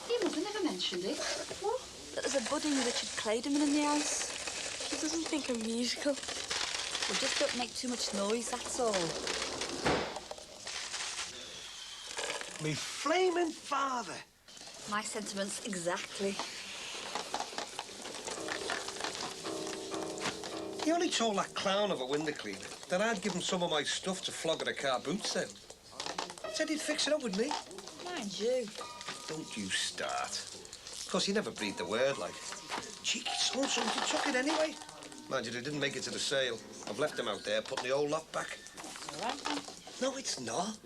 Your mother never mentioned it. What? There's a budding Richard Clayderman in the house. He doesn't think I'm musical. Well, just don't make too much noise, that's all. Me flaming father. My sentiments exactly. He only told that clown of a window cleaner that I'd give him some of my stuff to flog at a car boot sale. Said he'd fix it up with me. Mind you. Don't you start. Of course, he never breathed a word, like. Cheeky so-and-so, he took it anyway. Mind you, they didn't make it to the sale. I've left him out there, putting the old lot back. All right, then. No, it's not.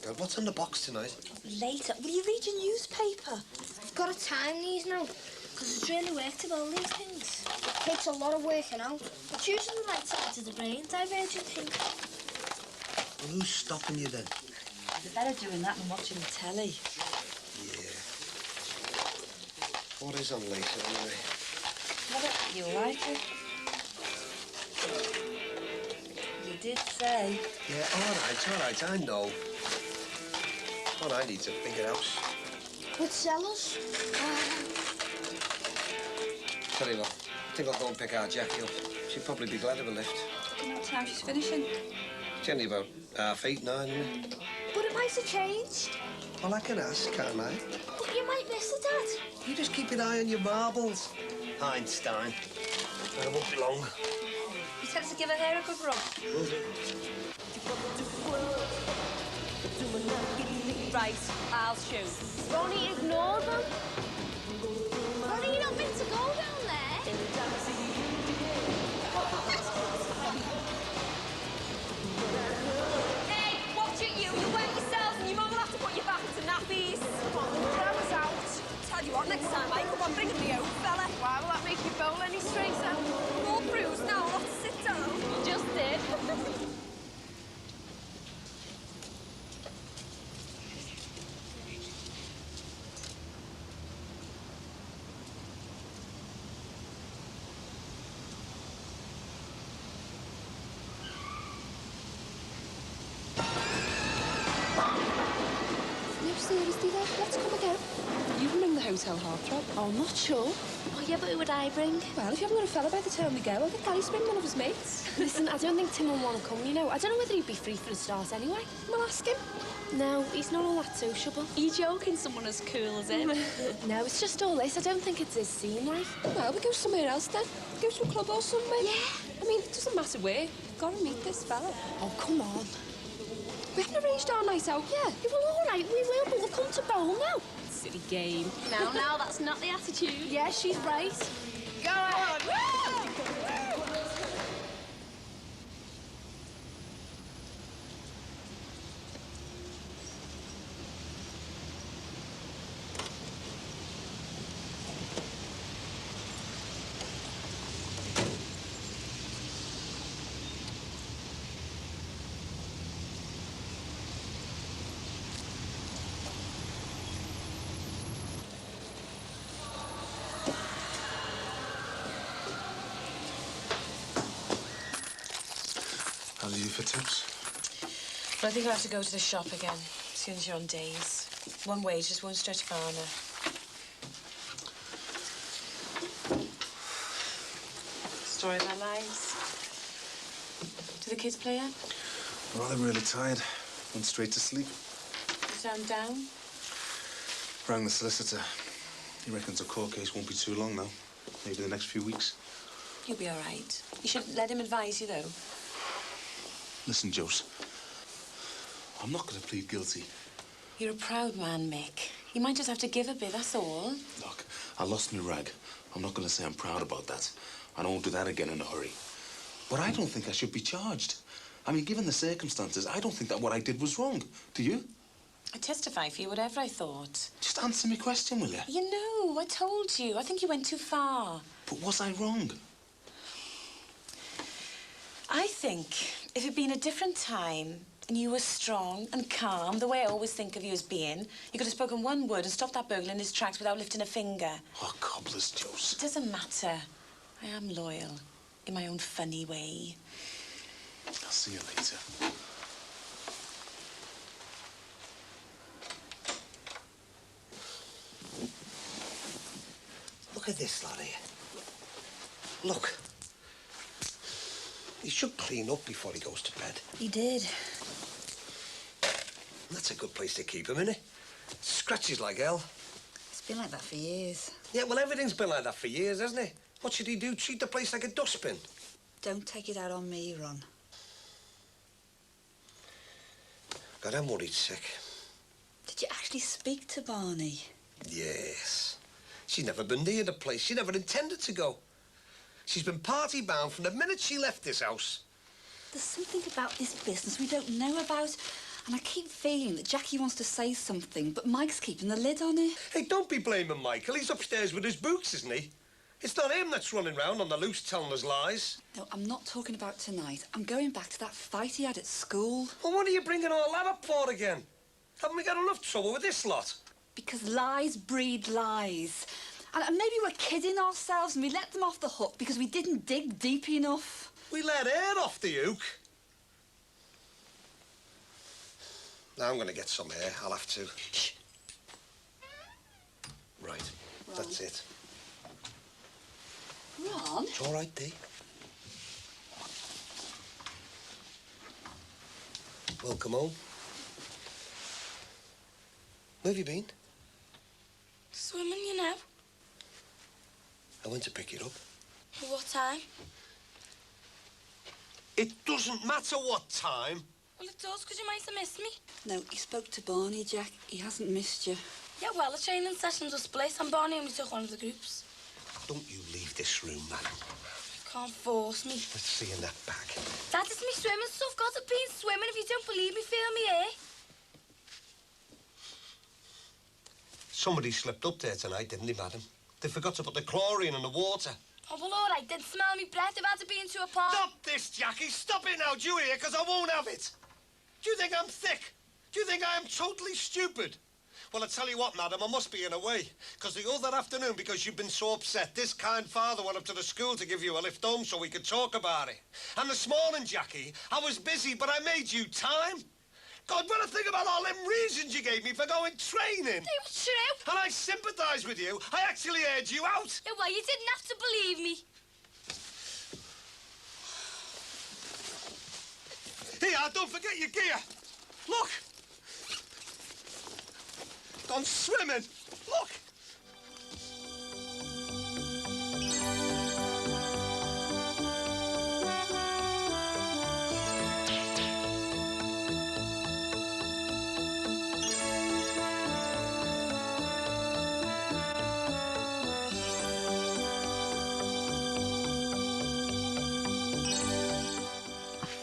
Well, what's on the box tonight? Later. Will you read your newspaper? I've got to time these now, because it's really work to build these things. It takes a lot of working out. It's using the right side of the brain, divergent thinking. Well, who's stopping you then? You're better doing that than watching the telly. Yeah. What is on later, anyway? You'll like it. You did say. Yeah, all right, I know. All I need to think it out. With sellers? Tell you what, I think I'll go and pick our Jackie up. She'd probably be glad of a lift. You know what time she's finishing? It's only about 8:30, 9, isn't it? But it might have changed. Well, I can ask, can't I? But you might miss it, Dad. You just keep an eye on your marbles. Einstein. I won't be long. You tell us to give her hair a good rub. Right, I'll shoot. Ronnie, ignore them. Ronnie, you're not meant to go down there. Hey, watch it, you. You wet yourselves and your mum will have to put you back into nappies. Come on, the hour's out. Tell you what, next time, come on, bring me out, fella. Why will that make you bowl any straighter? I'm all bruised now, I'll have to sit down. You just did. No, seriously though, let's come again. You can bring the hotel heartthrob. Oh, I'm not sure. Oh, yeah, but who would I bring? Well, if you haven't got a fella by the time we go, I'll get Gary to bring one of his mates. Listen, I don't think Tim will want to come, you know. I don't know whether he'd be free for the start anyway. We'll ask him. No, he's not all that sociable. Are you joking? Someone as cool as him? No, it's just all this. I don't think it's his scene, like. Well, we go somewhere else then. Go to a club or somewhere. Yeah. I mean, it doesn't matter where. We've got to meet this fella. Oh, come on. We haven't arranged our night out yet. Yeah, well, all right, we will, but we'll come to bowl now. Silly game. Now, that's not the attitude. Yeah, she's right. Go ahead. How do you do for tips? But I think I'll have to go to the shop again as soon as you're on days. One wage just won't stretch far enough. Story of our lives. Do the kids play yet? Well, they're really tired. Went straight to sleep. You sound down? Rang the solicitor. He reckons the court case won't be too long now. Maybe the next few weeks. You'll be all right. You should let him advise you, though. Listen, Jose. I'm not going to plead guilty. You're a proud man, Mick. You might just have to give a bit, that's all. Look, I lost my rag. I'm not going to say I'm proud about that. I don't do that again in a hurry. But I don't think I should be charged. I mean, given the circumstances, I don't think that what I did was wrong. Do you? I'd testify for you, whatever I thought. Just answer me question, will you? You know, I told you. I think you went too far. But was I wrong? I think if it'd been a different time and you were strong and calm, the way I always think of you as being, you could have spoken one word and stopped that burglar in his tracks without lifting a finger. Oh, cobblers, Jose. It doesn't matter. I am loyal in my own funny way. I'll see you later. Look at this lad here. Look. He should clean up before he goes to bed. He did. That's a good place to keep him, isn't it? Scratches like hell. It's been like that for years. Yeah, well, everything's been like that for years, hasn't it? What should he do? Treat the place like a dustbin? Don't take it out on me, Ron. God, I'm worried sick. Did you actually speak to Barney? Yes. She's never been near the place. She never intended to go. She's been party-bound from the minute she left this house. There's something about this business we don't know about, and I keep feeling that Jackie wants to say something, but Mike's keeping the lid on it. Hey, don't be blaming Michael. He's upstairs with his books, isn't he? It's not him that's running round on the loose telling us lies. No, I'm not talking about tonight. I'm going back to that fight he had at school. Well, what are you bringing all that up for again? Haven't we got enough trouble with this lot? Because lies breed lies. And maybe we're kidding ourselves and we let them off the hook because we didn't dig deep enough. We let her off the hook. Now I'm going to get some air. I'll have to. Shh. Right. That's it. Ron? It's all right, Dee. Welcome home. Where have you been? Swimming, you know. I went to pick you up. What time? It doesn't matter what time. Well, it does, because you might have missed me. No, he spoke to Barney, Jack. He hasn't missed you. Yeah, well, the training sessions were split, and Barney only took one of the groups. Don't you leave this room, madam. You can't force me. Let's see in that bag. That is me swimming stuff. Got to be swimming. If you don't believe me, feel me here. Somebody slipped up there tonight, didn't they, madam? They forgot to put the chlorine in the water. Oh, well, all right, then smell me breath. I've had to be into a park. Stop this, Jackie. Stop it now, do you hear? Because I won't have it. Do you think I'm thick? Do you think I am totally stupid? Well, I tell you what, madam, I must be in a way. Because the other afternoon, because you've been so upset, this kind father went up to the school to give you a lift home so we could talk about it. And this morning, Jackie, I was busy, but I made you time. God, when I think about all them reasons you gave me for going training. They were true. And I sympathise with you. I actually heard you out. Yeah, well, you didn't have to believe me. Here, don't forget your gear. Look. Gone swimming. Look.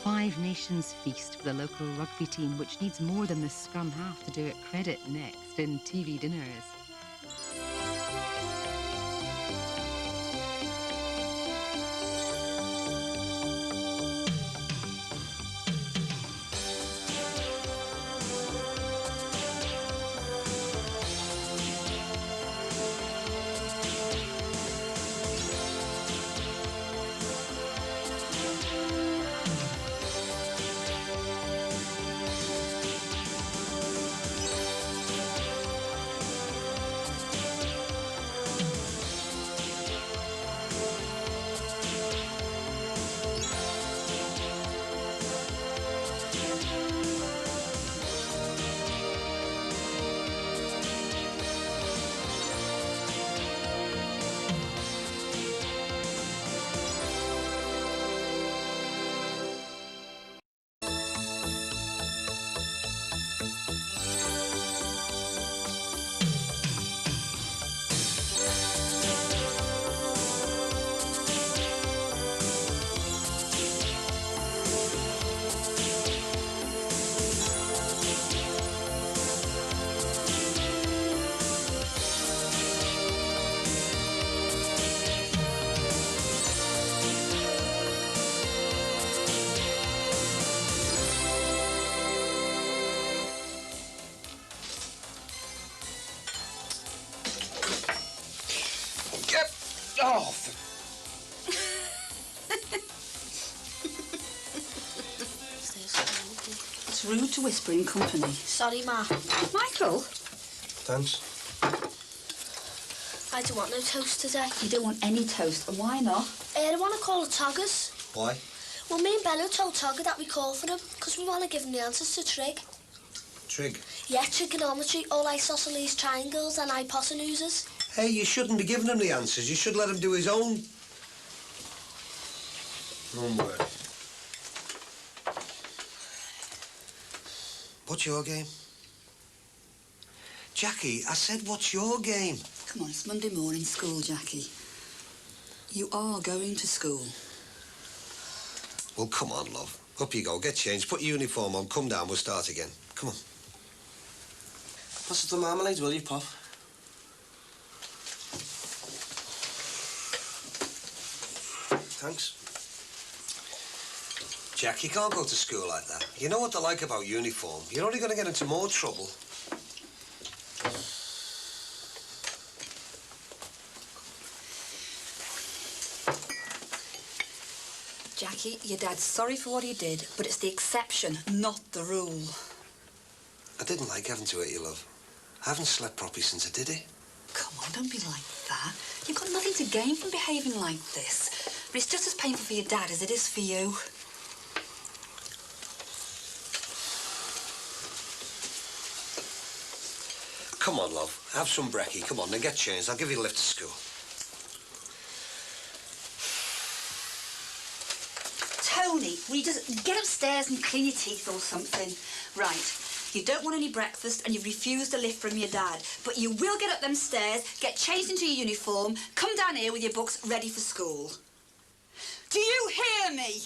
Five Nations feast for the local rugby team, which needs more than the scrum half to do it credit next in TV dinners. It's rude to whisper in company. Sorry, Ma. Michael? Thanks. I don't want no toast today. You don't want any toast, and why not? I want to call it Toggers. Why? Well, me and Bello told Togger that we call for him because we want to give him the answers to Trig. Trig? Yeah, trigonometry, all isosceles triangles and hypotenusers. Hey, you shouldn't be giving him the answers. You should let him do his own... word. What's your game? Jackie, I said, what's your game? Come on, it's Monday morning school, Jackie. You are going to school. Well, come on, love. Up you go. Get changed. Put your uniform on. Come down. We'll start again. Come on. Pass it the marmalade, will you, Pop? Thanks. Jack, you can't go to school like that. You know what they're like about uniform. You're only going to get into more trouble. Jackie, your dad's sorry for what he did, but it's the exception, not the rule. I didn't like having to hurt you, love. I haven't slept properly since I did it. Come on, don't be like that. You've got nothing to gain from behaving like this. But it's just as painful for your dad as it is for you. Come on, love. Have some brekkie. Come on, then get changed. I'll give you a lift to school. Tony, will you just get upstairs and clean your teeth or something? Right. You don't want any breakfast and you've refused a lift from your dad. But you will get up them stairs, get changed into your uniform, come down here with your books ready for school. Do you hear me?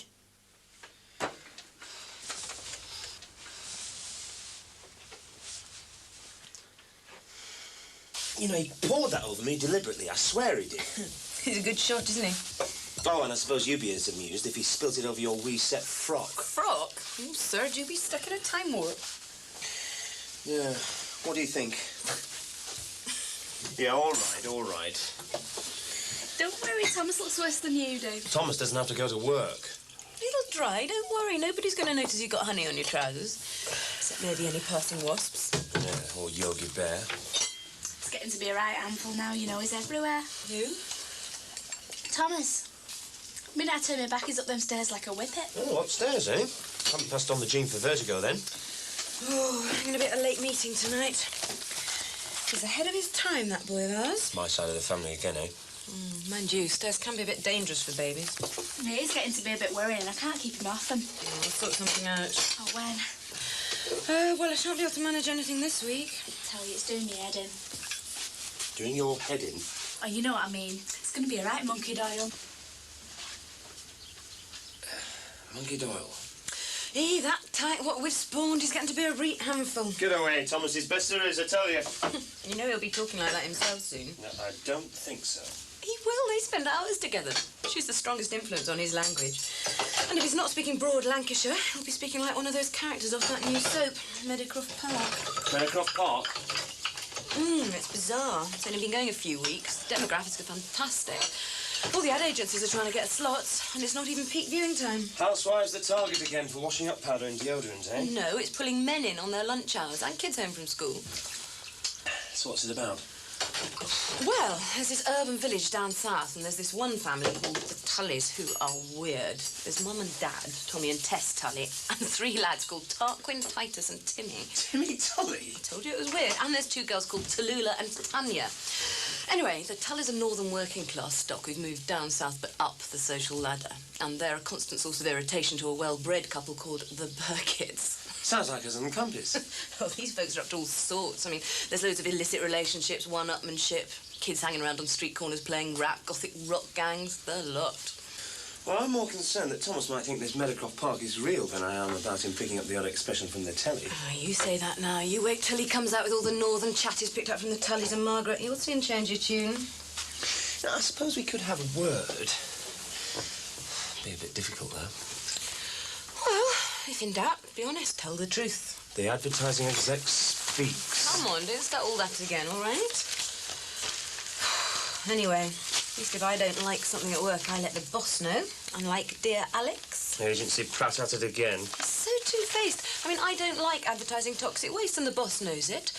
You know, he poured that over me deliberately. I swear he did. He's a good shot, isn't he? Oh, and I suppose you'd be as amused if he spilt it over your wee set frock. Frock? Oh, sir, do be stuck in a time warp. Yeah. What do you think? Yeah, all right, all right. Don't worry, Thomas looks worse than you do. Thomas doesn't have to go to work. It'll dry, don't worry. Nobody's going to notice you've got honey on your trousers. Except maybe any passing wasps. Yeah, or Yogi Bear. It's getting to be a right handful now, you know, he's everywhere. Who? Thomas. Minute I turn my back, he's up them stairs like a whippet. Oh, upstairs, eh? Haven't passed on the gene for vertigo, then. Oh, I'm going to be at a late meeting tonight. He's ahead of his time, that boy of ours. My side of the family again, eh? Mind you, stairs can be a bit dangerous for babies. Yeah, he's getting to be a bit worrying and I can't keep him off them. We'll sort something out. Oh, when? Well, I shan't be able to manage anything this week. I tell you, it's doing me head in. Doing your head in? Oh, you know what I mean. It's going to be a right monkey Doyle. Monkey Doyle. That tight, what we've spawned, he's getting to be a reet handful. Get away, Thomas. His best there is, I tell you. You know he'll be talking like that himself soon. No, I don't think so. He will. They spend hours together. She's the strongest influence on his language. And if he's not speaking broad Lancashire, he'll be speaking like one of those characters off that new soap, Meadowcroft Park. Meadowcroft Park? It's bizarre. It's only been going a few weeks. The demographics are fantastic. All the ad agencies are trying to get slots, and it's not even peak viewing time. Housewives the target again for washing up powder and deodorant, eh? No, it's pulling men in on their lunch hours and kids home from school. So what's it about? Well, there's this urban village down south, and there's this one family called the Tullys who are weird. There's Mum and Dad, Tommy and Tess Tully, and 3 lads called Tarquin, Titus and Timmy. Timmy Tully? I told you it was weird. And there's 2 girls called Tallulah and Tanya. Anyway, the Tullys are northern working class stock who've moved down south but up the social ladder. And they're a constant source of irritation to a well-bred couple called the Burkitts. Sounds like us and the Compass. Well, these folks are up to all sorts. I mean, there's loads of illicit relationships, one-upmanship, kids hanging around on street corners playing rap, gothic rock gangs, the lot. Well, I'm more concerned that Thomas might think this Meadowcroft Park is real than I am about him picking up the odd expression from the telly. Oh, you say that now. You wait till he comes out with all the northern chat he's picked up from the Tullys and Margaret. You'll soon change your tune. Now, I suppose we could have a word. Be a bit difficult, though. Well, if in doubt, be honest, tell the truth. The advertising exec speaks. Come on, don't start all that again, all right? Anyway, at least if I don't like something at work, I let the boss know. Unlike dear Alex. Agency prat at it again. So two-faced. I mean, I don't like advertising toxic waste, and the boss knows it.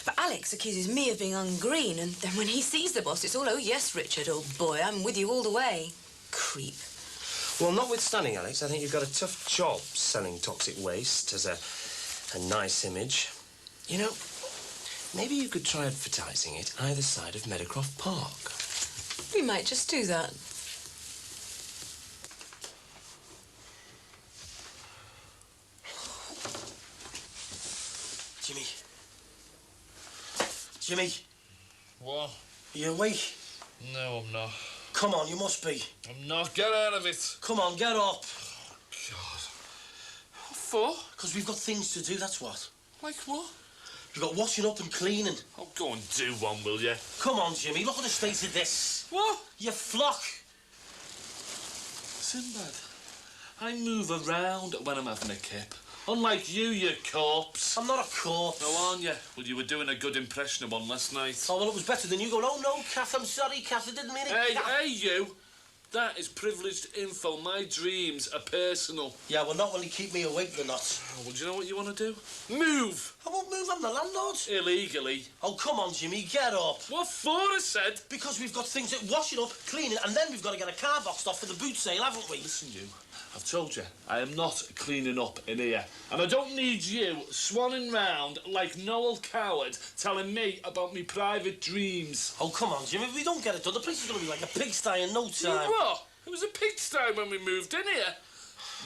But Alex accuses me of being ungreen, and then when he sees the boss, it's all, oh, yes, Richard, old boy, I'm with you all the way. Creep. Well, notwithstanding, Alex, I think you've got a tough job selling toxic waste as a nice image. You know, maybe you could try advertising it either side of Meadowcroft Park. We might just do that. Jimmy. Jimmy. What? Are you awake? No, I'm not. Come on, you must be. I'm not. Get out of it. Come on, get up. God. What for? Because we've got things to do, that's what. Like what? We've got washing up and cleaning. Oh, go and do one, will you? Come on, Jimmy, look at the state of this. What? Your flock. Sinbad, I move around when I'm having a kip. Unlike you corpse. I'm not a corpse. No, aren't you? Well, you were doing a good impression of one last night. Oh, well, it was better than you going, oh, no, Kath, I'm sorry, Kath, I didn't mean it. Hey, Kath. hey, you. That is privileged info. My dreams are personal. Yeah, well, not when you keep me awake, they're not. Oh, well, do you know what you want to do? Move! I won't move, I'm the landlord. Illegally. Oh, come on, Jimmy, get up. What for, I said? Because we've got things that wash it up, clean it, and then we've got to get a car boxed off for the boot sale, haven't we? Listen, you. I've told you, I am not cleaning up in here. And I don't need you swanning round like Noel Coward telling me about me private dreams. Oh, come on, Jimmy, if we don't get it done, the place is going to be like a pigsty in no time. You what? It was a pigsty when we moved in here.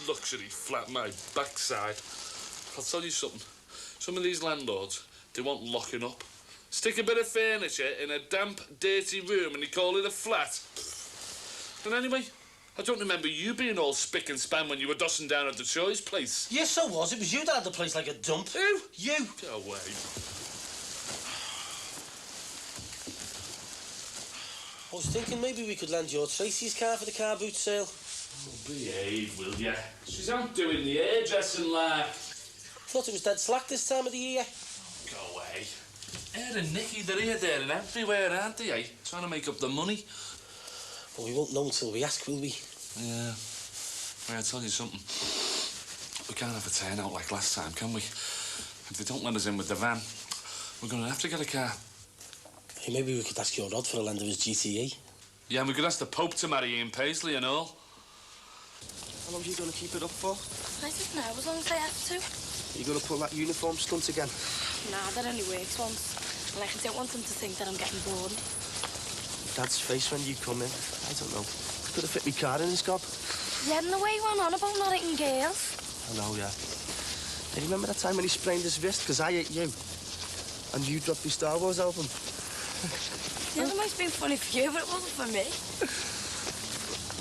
Luxury flat, my backside. I'll tell you something. Some of these landlords, they want locking up. Stick a bit of furniture in a damp, dirty room and you call it a flat. And anyway, I don't remember you being all spick and span when you were dossing down at the Choice place. Yes, I was. It was you that had the place like a dump. Who? You. Go away. I was thinking maybe we could lend your Tracy's car for the car boot sale. Oh, behave, will ya? She's out doing the hairdressing, like. Thought it was dead slack this time of the year. Go away. Her and Nicky, they're here, there and everywhere, aren't they, eh? Trying to make up the money. Well, we won't know until we ask, will we? Yeah. Well, I'll tell you something. We can't have a turnout like last time, can we? If they don't let us in with the van, we're going to have to get a car. Hey, maybe we could ask your Rod for a lend of his GTE. Yeah, and we could ask the Pope to marry Ian Paisley and all. How long are you going to keep it up for? I don't know, as long as I have to. Are you going to pull that uniform stunt again? Nah, that only works once. And I don't want them to think that I'm getting bored. Dad's face when you come in. I don't know. Could have fit me car in his gob. Yeah, and the way he went on about not hitting girls. I know, yeah. Hey, remember that time when he sprained his wrist because I hit you? And you dropped the Star Wars album? Yeah, that might have been funny for you, but it wasn't for me.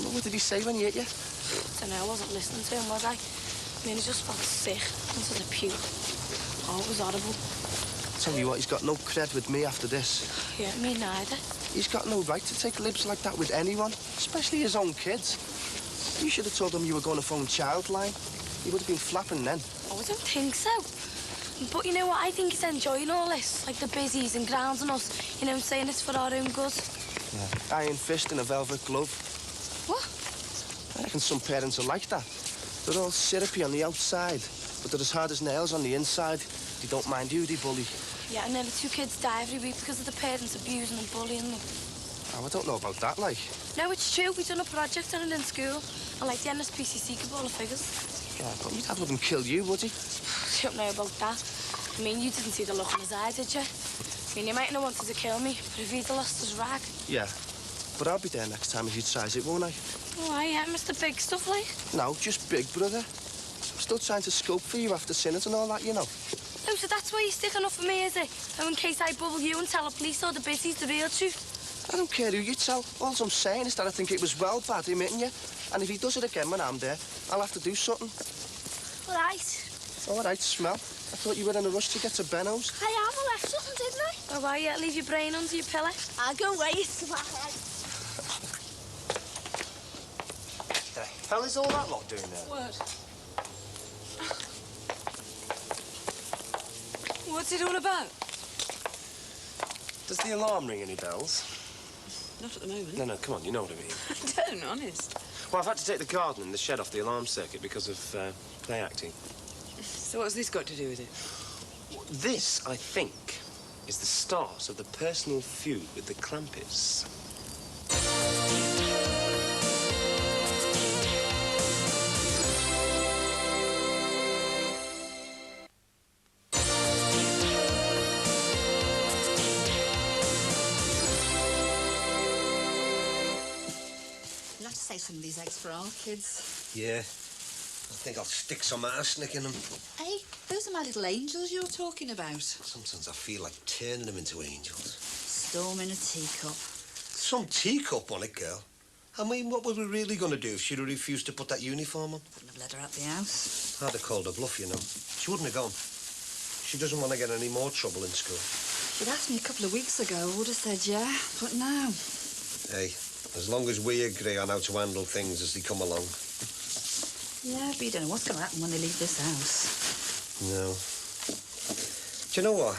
Well, what did he say when he hit you? I don't know, I wasn't listening to him, was I? I mean, he just felt sick into the puke. Oh, it was horrible. Tell you what, he's got no cred with me after this. Yeah, me neither. He's got no right to take libs like that with anyone, especially his own kids. You should have told him you were going to phone Childline. He would have been flapping then. Oh, I don't think so. But you know what? I think he's enjoying all this. Like the busies and grounds and us. You know, saying it's for our own good. Yeah. Iron fist and a velvet glove. What? I reckon some parents are like that. They're all syrupy on the outside, but they're as hard as nails on the inside. They don't mind who they bully. Yeah, and nearly 2 kids die every week because of the parents abusing and bullying them. Oh, I don't know about that, like. No, it's true. We've done a project on it in school. And like the NSPCC could all the figures. Yeah, but your dad wouldn't kill you, would he? I don't know about that. I mean, you didn't see the look in his eye, did you? I mean, he might not wanted to kill me, but if he'd lost his rag... Yeah, but I'll be there next time if he tries it, won't I? Oh, I am Mr. Big Stuff, like. No, just big brother. I'm still trying to scope for you after sinners and all that, you know. Oh, so that's why you're sticking up for me, is it? Oh, in case I bubble you and tell the police or the busies the real truth? I don't care who you tell. All I'm saying is that I think it was well bad him hitting you. And if he does it again when I'm there, I'll have to do something. All right. All right, smell. I thought you were in a rush to get to Benno's. I have left something, didn't I? Oh, why? Leave your brain under your pillow. I'll go wait. The hell is all that lot doing there? What? What's it all about? Does the alarm ring any bells? Not at the moment. No, come on, you know what I mean. I don't, honest. Well, I've had to take the garden and the shed off the alarm circuit because of play acting. So what's this got to do with it? This, I think, is the start of the personal feud with the Clampets. You'll have to save some of these eggs for our kids. Yeah. I think I'll stick some arsenic in them. Hey, those are my little angels you're talking about. Sometimes I feel like turning them into angels. Storm in a teacup. Some teacup on it, girl. I mean, what were we really going to do if she'd have refused to put that uniform on? Wouldn't have let her out the house. I'd have called her bluff, you know. She wouldn't have gone. She doesn't want to get any more trouble in school. She'd asked me a couple of weeks ago. I would have said yeah, but now. Hey, as long as we agree on how to handle things as they come along. Yeah, but you don't know what's going to happen when they leave this house. No. Do you know what?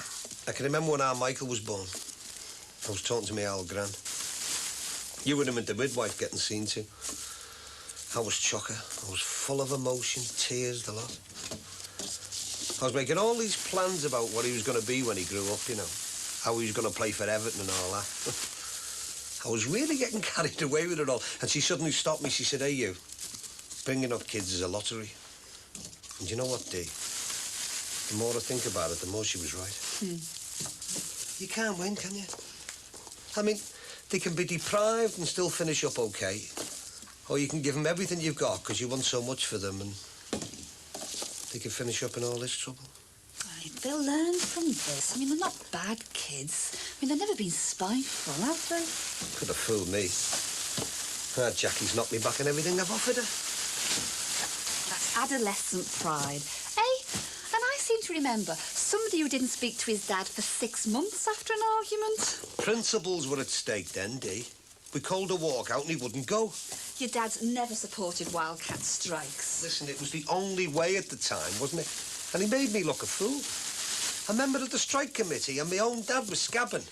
I can remember when our Michael was born. I was talking to my old gran. You and him and the midwife getting seen to. I was chocker. I was full of emotion, tears, the lot. I was making all these plans about what he was going to be when he grew up, you know. How he was going to play for Everton and all that. I was really getting carried away with it all. And she suddenly stopped me. She said, hey, you, bringing up kids is a lottery. And you know what, Dee? The more I think about it, the more she was right. You can't win, can you? I mean, they can be deprived and still finish up okay. Or you can give them everything you've got because you want so much for them and they can finish up in all this trouble. Right, they'll learn from this. I mean, they're not bad kids. I mean, they've never been spiteful, have they? Could have fooled me. Ah, Jackie's knocked me back on everything I've offered her. That's adolescent pride. Eh? And I seem to remember somebody who didn't speak to his dad for 6 months after an argument. Principles were at stake then, Dee. We called a walkout and he wouldn't go. Your dad's never supported wildcat strikes. Listen, it was the only way at the time, wasn't it? And he made me look a fool. A member of the strike committee and my own dad was scabbing.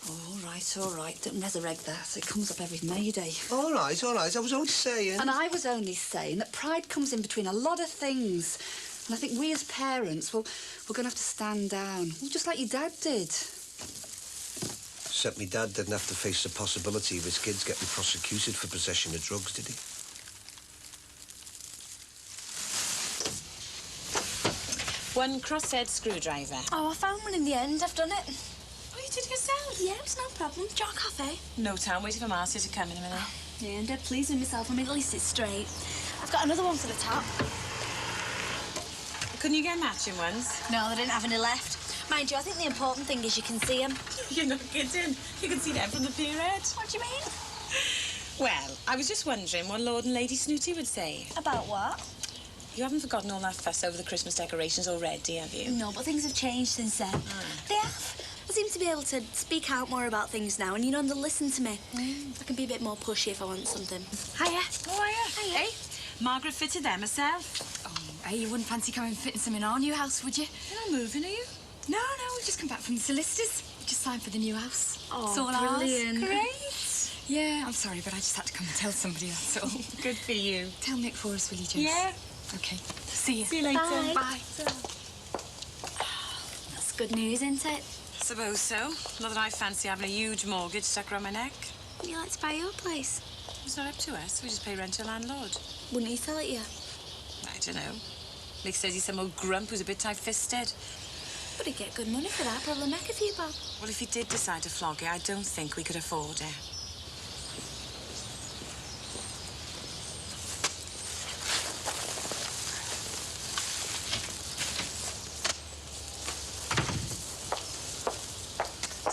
Oh, all right. Don't resurrect that. It comes up every May Day. All right. I was only saying... And I was only saying that pride comes in between a lot of things. And I think we as parents, well, we're going to have to stand down. Well, just like your dad did. Except me dad didn't have to face the possibility of his kids getting prosecuted for possession of drugs, did he? One crosshead screwdriver. Oh, I found one in the end. I've done it. Oh, you did it yourself? Yeah, it's no problem. Do you want a coffee? No time. Waiting for Marcia to come in a minute. Yeah, I'm dead pleased with myself. I mean, at least it's straight. I've got another one for the top. Couldn't you get matching ones? No, they didn't have any left. Mind you, I think the important thing is you can see them. You're not kidding. You can see them from the pier edge. What do you mean? Well, I was just wondering what Lord and Lady Snooty would say. About what? You haven't forgotten all that fuss over the Christmas decorations already, have you? No, but things have changed since then. They have. I seem to be able to speak out more about things now, and you know, they'll listen to me. I can be a bit more pushy if I want something. Hiya. Oh, hiya. Hey, Margaret fitted them herself. Oh, hey, you wouldn't fancy coming fitting some in our new house, would you? You're not moving, are you? No, we've just come back from the solicitors. We just signed for the new house. Oh, it's all brilliant. ours. Great. Yeah, I'm sorry, but I just had to come and tell somebody, that's all. Good for you. Tell Mick for us, will you, Jess? Yeah. OK. See you. See you later. Bye. Bye. That's good news, isn't it? Suppose so. Not that I fancy having a huge mortgage stuck around my neck. Would you like to buy your place? It's not up to us. We just pay rent to landlord. Wouldn't he sell it you? I don't know. Mick says he's some old grump who's a bit tight-fisted. But he'd get good money for that. Probably make a few bob. Well, if he did decide to flog it, I don't think we could afford it.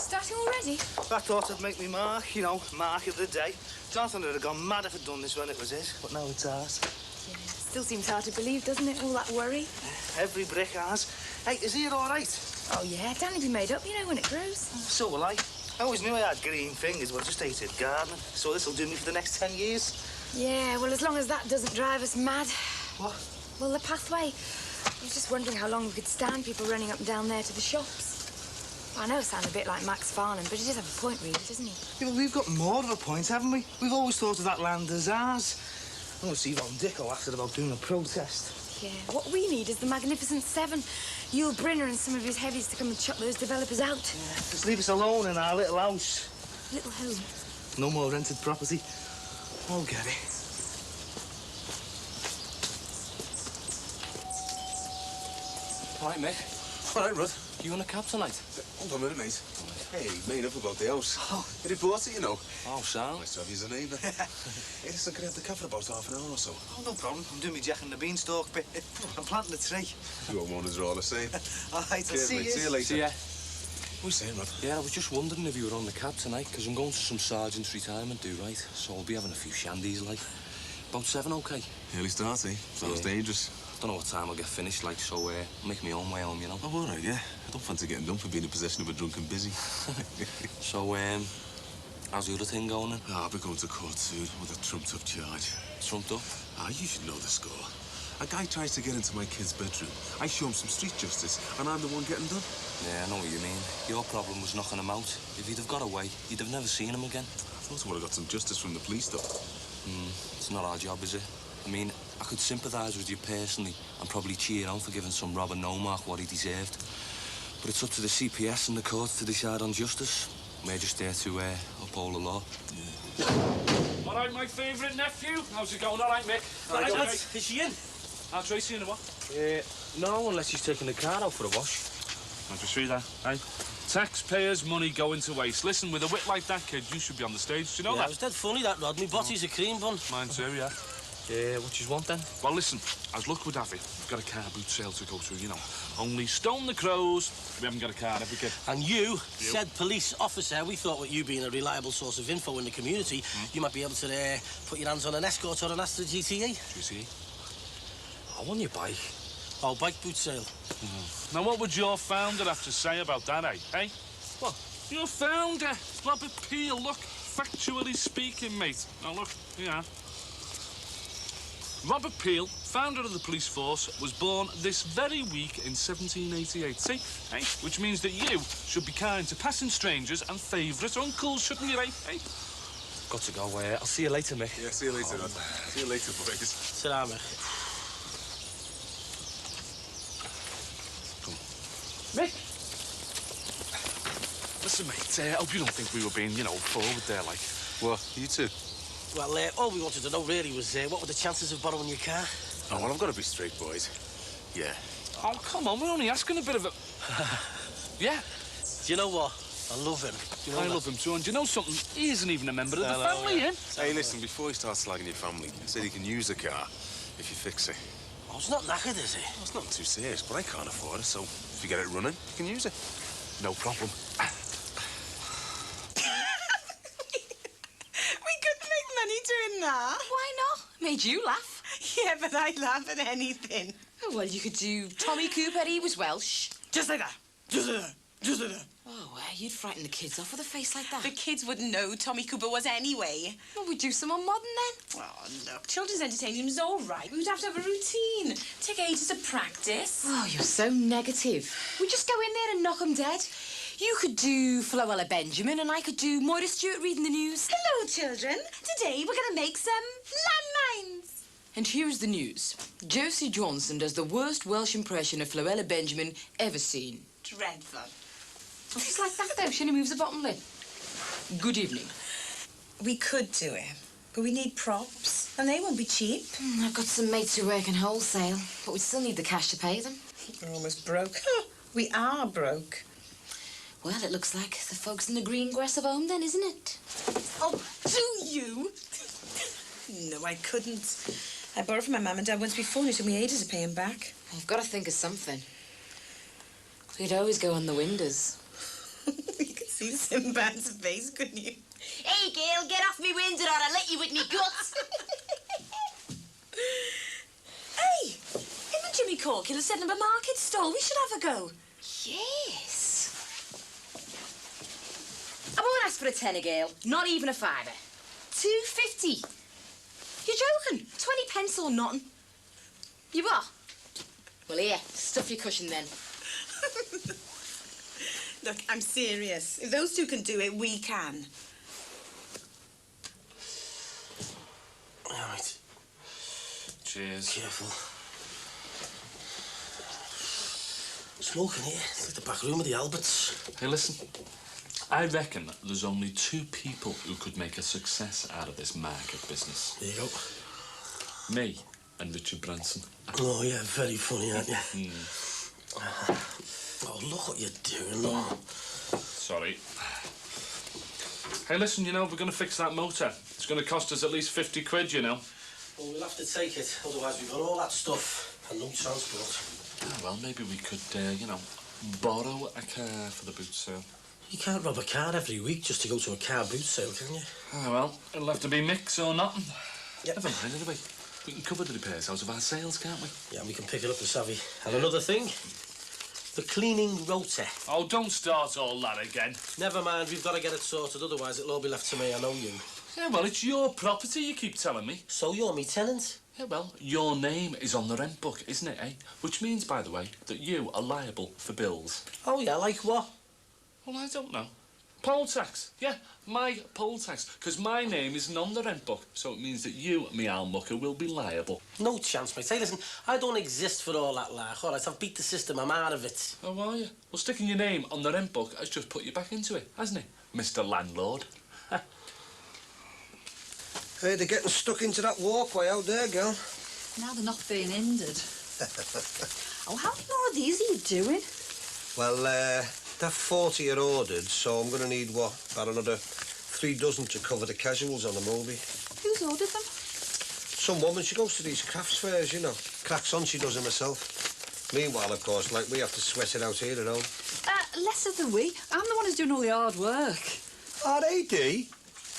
Starting already? I thought I'd make me mark, you know, mark of the day. Jonathan would have gone mad if I'd done this when it was his, but now it's ours. Yeah, still seems hard to believe, doesn't it? All that worry. Every brick ours. Hey, is he all right? Oh, yeah, it'd only be made up, you know, when it grows. So will I. I always knew I had green fingers, but I just hated gardening. So this'll do me for the next 10 years. Yeah, well, as long as that doesn't drive us mad. What? Well, the pathway. I was just wondering how long we could stand people running up and down there to the shops. Well, I know it sounds a bit like Max Farnham, but he does have a point, really, doesn't he? Yeah, but we've got more of a point, haven't we? We've always thought of that land as ours. I want to see Von Dicko after about doing a protest. Yeah, what we need is the Magnificent Seven. Yul Brynner and some of his heavies to come and chop those developers out. Yeah, just leave us alone in our little house. Little home. No more rented property. I'll get it. All right, Mick. All right, Rudd. You on a cab tonight? Hold on a minute, mate. Hey, made up about the house. Oh. He bought it, you know. Oh, sound. Nice to have you as a neighbour. Hey, listen, can I have the cab for about half an hour or so? Oh, no problem. I'm doing me Jack and the Beanstalk bit. I'm planting a tree. Your mornings are all the same. All right, I'll Cheers, see mate. you. See you later. See ya. What are you saying, Rudd? Yeah, I was just wondering if you were on the cab tonight, because I'm going to some sergeant's retirement do, right? So I'll be having a few shandies, like. About 7, OK? Early start, eh? Sounds dangerous. Don't know what time I'll get finished, like, so make me own way home, you know? Oh, all right, yeah. I don't fancy getting done for being in possession of a drunken busy. So, how's the other thing going then? I'll be going to court soon with a trumped-up charge. Trumped up? You should know the score. A guy tries to get into my kid's bedroom. I show him some street justice, and I'm the one getting done. Yeah, I know what you mean. Your problem was knocking him out. If he'd have got away, you'd have never seen him again. I thought I would have got some justice from the police, though. It's not our job, is it? I mean, I could sympathise with you personally and probably cheer on for giving some robber no-mark what he deserved. But it's up to the CPS and the courts to decide on justice. We're just there to uphold the law. All right, my favourite nephew. How's it going? All right, Mick? All right, lads. Is she in? I'll Tracy in a what? No, unless he's taking the car out for a wash. Nice to see that, eh? Taxpayers' money going to waste. Listen, with a wit like that, kid, you should be on the stage. Do you know that? It was dead funny, that, Rod. Me botty's a cream bun. Mine too, yeah. What you want, then? Well, listen, as luck would have it, we've got a car boot sale to go to, you know. Only stone the crows. We haven't got a car, have we, kid? And you said police officer. We thought with you being a reliable source of info in the community, you might be able to put your hands on an Escort or an Astra GTE. GTE? I want your bike. Oh, bike boot sale. Now, what would your founder have to say about that, eh? Hey? What? Your founder, Robert Peel. Look, factually speaking, mate. Now, look, yeah. Robert Peel, founder of the police force, was born this very week in 1788. See? Hey? Which means that you should be kind to passing strangers and favourite uncles, shouldn't you, eh? Hey? Got to go. I'll see you later, Mick. Yeah, see you later, Rod. See you later, boys. Sit down, Mick. Mick? Listen, mate, I hope you don't think we were being, you know, forward there, like. What? You two? Well, all we wanted to know, really, was what were the chances of borrowing your car? Oh, well, I've got to be straight, boys. Yeah. Oh, come on, we're only asking a bit of a... Yeah. Do you know what? I love him. You know I love him too, and do you know something? He isn't even a member of the family, eh? Hey, listen, before you start slagging your family, he said he can use the car if you fix it. Oh, it's not knackered, is it? Well, it's not too serious, but I can't afford it, so if you get it running, you can use it. No problem. Doing that? Why not? Made you laugh. Yeah, but I laugh at anything. Oh, well, you could do Tommy Cooper, he was Welsh. Just like that. Just like that. Just like that. Oh, you'd frighten the kids off with a face like that. The kids wouldn't know who Tommy Cooper was anyway. Well, we'd do someone modern then. Oh, look, children's entertainment's all right. We'd have to have a routine. Take ages to practice. Oh, you're so negative. We just go in there and knock 'em dead. You could do Floella Benjamin and I could do Moira Stewart reading the news. Hello, children. Today we're going to make some landmines. And here's the news. Josie Johnson does the worst Welsh impression of Floella Benjamin ever seen. Dreadful. She's like that, though. She only moves the bottom lip. Good evening. We could do it, but we need props, and they won't be cheap. I've got some mates who work in wholesale, but we still need the cash to pay them. We're almost broke. We are broke. Well, it looks like the folks in the green grass have home then, isn't it? Oh, do you? No, I couldn't. I borrowed from my mum and dad once before, and it took me ages to pay him back. You've got to think of something. We'd always go on the windows. You could see Sinbad's face, couldn't you? Hey, girl, get off me window or I'll let you with me guts. Hey, him and Jimmy Corkin are setting up a market stall. We should have a go. Yes. I won't ask for a tenner, girl. Not even a fiver. £2.50. You're joking? 20 pence or nothing. You are? Well, here, stuff your cushion then. Look, I'm serious. If those two can do it, we can. All right. Cheers. Careful. Smoking here. It's like the back room of the Alberts. Hey, listen. I reckon there's only 2 people who could make a success out of this market business. There you go. Me and Richard Branson. Oh, yeah, very funny, aren't you? Oh, look what you're doing, look. Sorry. Hey, listen, you know, we're going to fix that motor. It's going to cost us at least 50 quid, you know. Well, we'll have to take it, otherwise we've got all that stuff and no transport. Oh, well, maybe we could, you know, borrow a car for the boot sale. You can't rob a car every week just to go to a car boot sale, can you? Oh, well, it'll have to be mix or nothing. Yep. Never mind, anyway. We can cover the repairs out of our sales, can't we? Yeah, we can pick it up with Savvy. And another thing, the cleaning rotor. Oh, don't start all that again. Never mind, we've got to get it sorted, otherwise it'll all be left to me, I know you. Yeah, well, it's your property, you keep telling me. So you're me tenant? Yeah, well, your name is on the rent book, isn't it, eh? Which means, by the way, that you are liable for bills. Oh, yeah, like what? Well, I don't know. Poll tax. Yeah, my poll tax. Because my name isn't on the rent book, so it means that you, me mucker, will be liable. No chance, mate. Hey, listen, I don't exist for all that lark. All right, I've beat the system. I'm out of it. Oh, are you? Well, sticking your name on the rent book has just put you back into it, hasn't it, Mr. Landlord? Hey, they're getting stuck into that walkway out there, girl. Now they're not being hindered. Oh, how many more of these are you doing? Well, that 40 are ordered, so I'm going to need, what, about another 3 dozen to cover the casuals on the movie. Who's ordered them? Some woman, she goes to these crafts fairs, you know. Cracks on, she does it herself. Meanwhile, of course, like, we have to sweat it out here at home. Less of the we. I'm the one who's doing all the hard work. R.A.D.?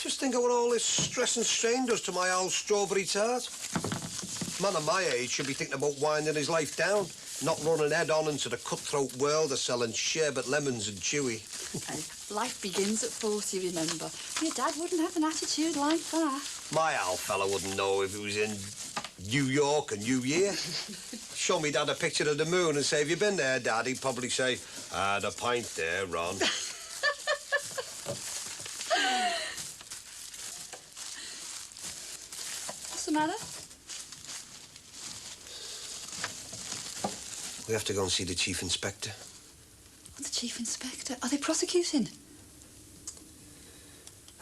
Just think of what all this stress and strain does to my old strawberry tart. Man of my age should be thinking about winding his life down, not running head-on into the cutthroat world of selling sherbet lemons and chewy. Life begins at 40, remember. Your dad wouldn't have an attitude like that. My old fella wouldn't know if he was in New York and New Year. Show me Dad a picture of the moon and say, have you been there, Dad? He'd probably say, had a pint there, Ron. What's the matter? We have to go and see the Chief Inspector. The Chief Inspector? Are they prosecuting?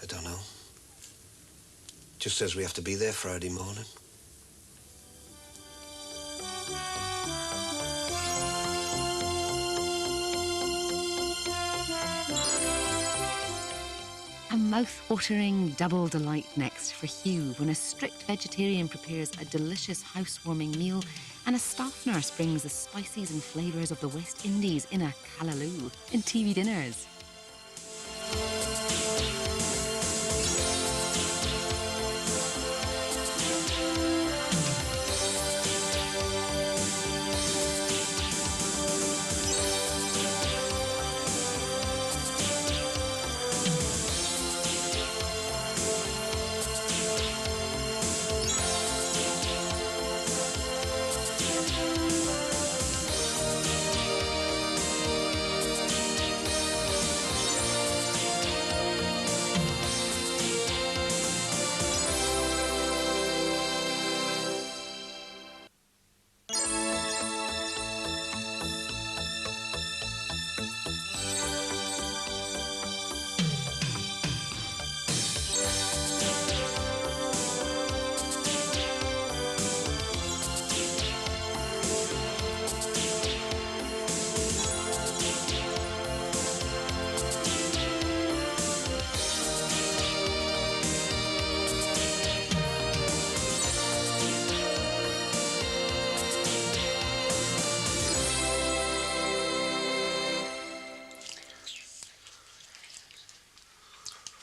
I don't know. Just says we have to be there Friday morning. A mouth-watering double delight next for Hugh when a strict vegetarian prepares a delicious housewarming meal and a staff nurse brings the spices and flavours of the West Indies in a callaloo in TV dinners.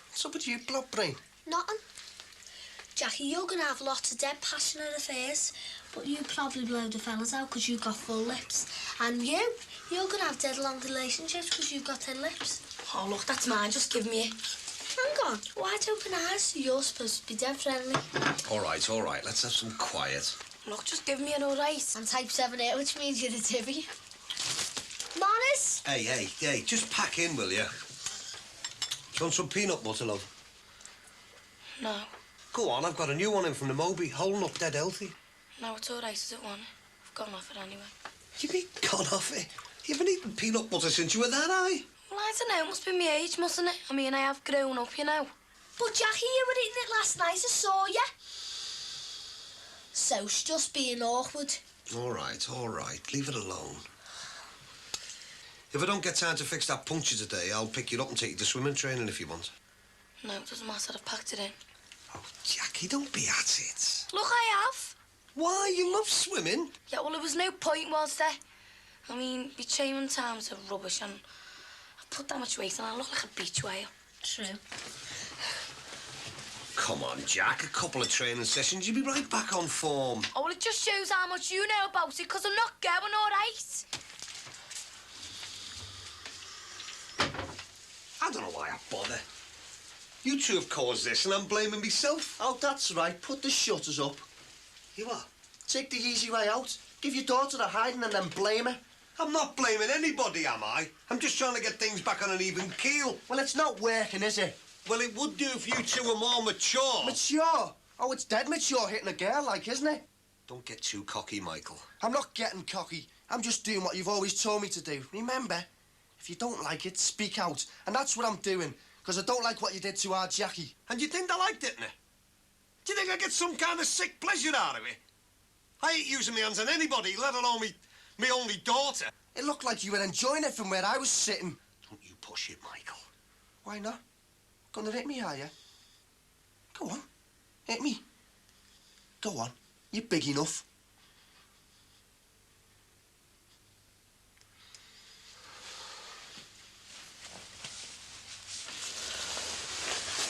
What's up with you, blood brain? Nothing. Jackie, you're going to have lots of dead passionate affairs, but you probably blow the fellas out because you've got full lips. And you're going to have dead long relationships because you've got thin lips. Oh, look, that's mine. Just give me it. Hang on. Wide open eyes. You're supposed to be dead friendly. All right. Let's have some quiet. Look, just give me an all right. I'm type 7A, which means you're the tibby. Manners? Hey, just pack in, will you? Do you want some peanut butter, love? No. Go on, I've got a new one in from the Moby, holding up dead healthy. No, it's all right, is it one? I've gone off it anyway. You been gone off it? You haven't eaten peanut butter since you were that high. Well, I don't know. It must be my age, mustn't it? I mean, I have grown up, you know. But, Jackie, you were eating it last night. I saw you. So's just being awkward. All right. Leave it alone. If I don't get time to fix that puncture today, I'll pick you up and take you to swimming training if you want. No, it doesn't matter. I've packed it in. Oh, Jackie, don't be at it. Look, I have. Why? You love swimming. Yeah, well, there was no point, was there? I mean, my training times are rubbish and I've put that much weight and I look like a beach whale. True. Come on, Jack. A couple of training sessions, you'll be right back on form. Oh, well, it just shows how much you know about it because I'm not going all right. I don't know why I bother. You two have caused this and I'm blaming myself. Oh, that's right. Put the shutters up. You what? Take the easy way out. Give your daughter a hiding and then blame her. I'm not blaming anybody, am I? I'm just trying to get things back on an even keel. Well, it's not working, is it? Well, it would do if you two were more mature. Mature? Oh, it's dead mature hitting a girl, like, isn't it? Don't get too cocky, Michael. I'm not getting cocky. I'm just doing what you've always told me to do. Remember, if you don't like it, speak out. And that's what I'm doing, because I don't like what you did to our Jackie. And you think I liked it, innit? Do you think I get some kind of sick pleasure out of it? I ain't using my hands on anybody, let alone me only daughter. It looked like you were enjoying it from where I was sitting. Don't you push it, Michael. Why not? Gonna hit me, are you? Go on, hit me. Go on, you're big enough.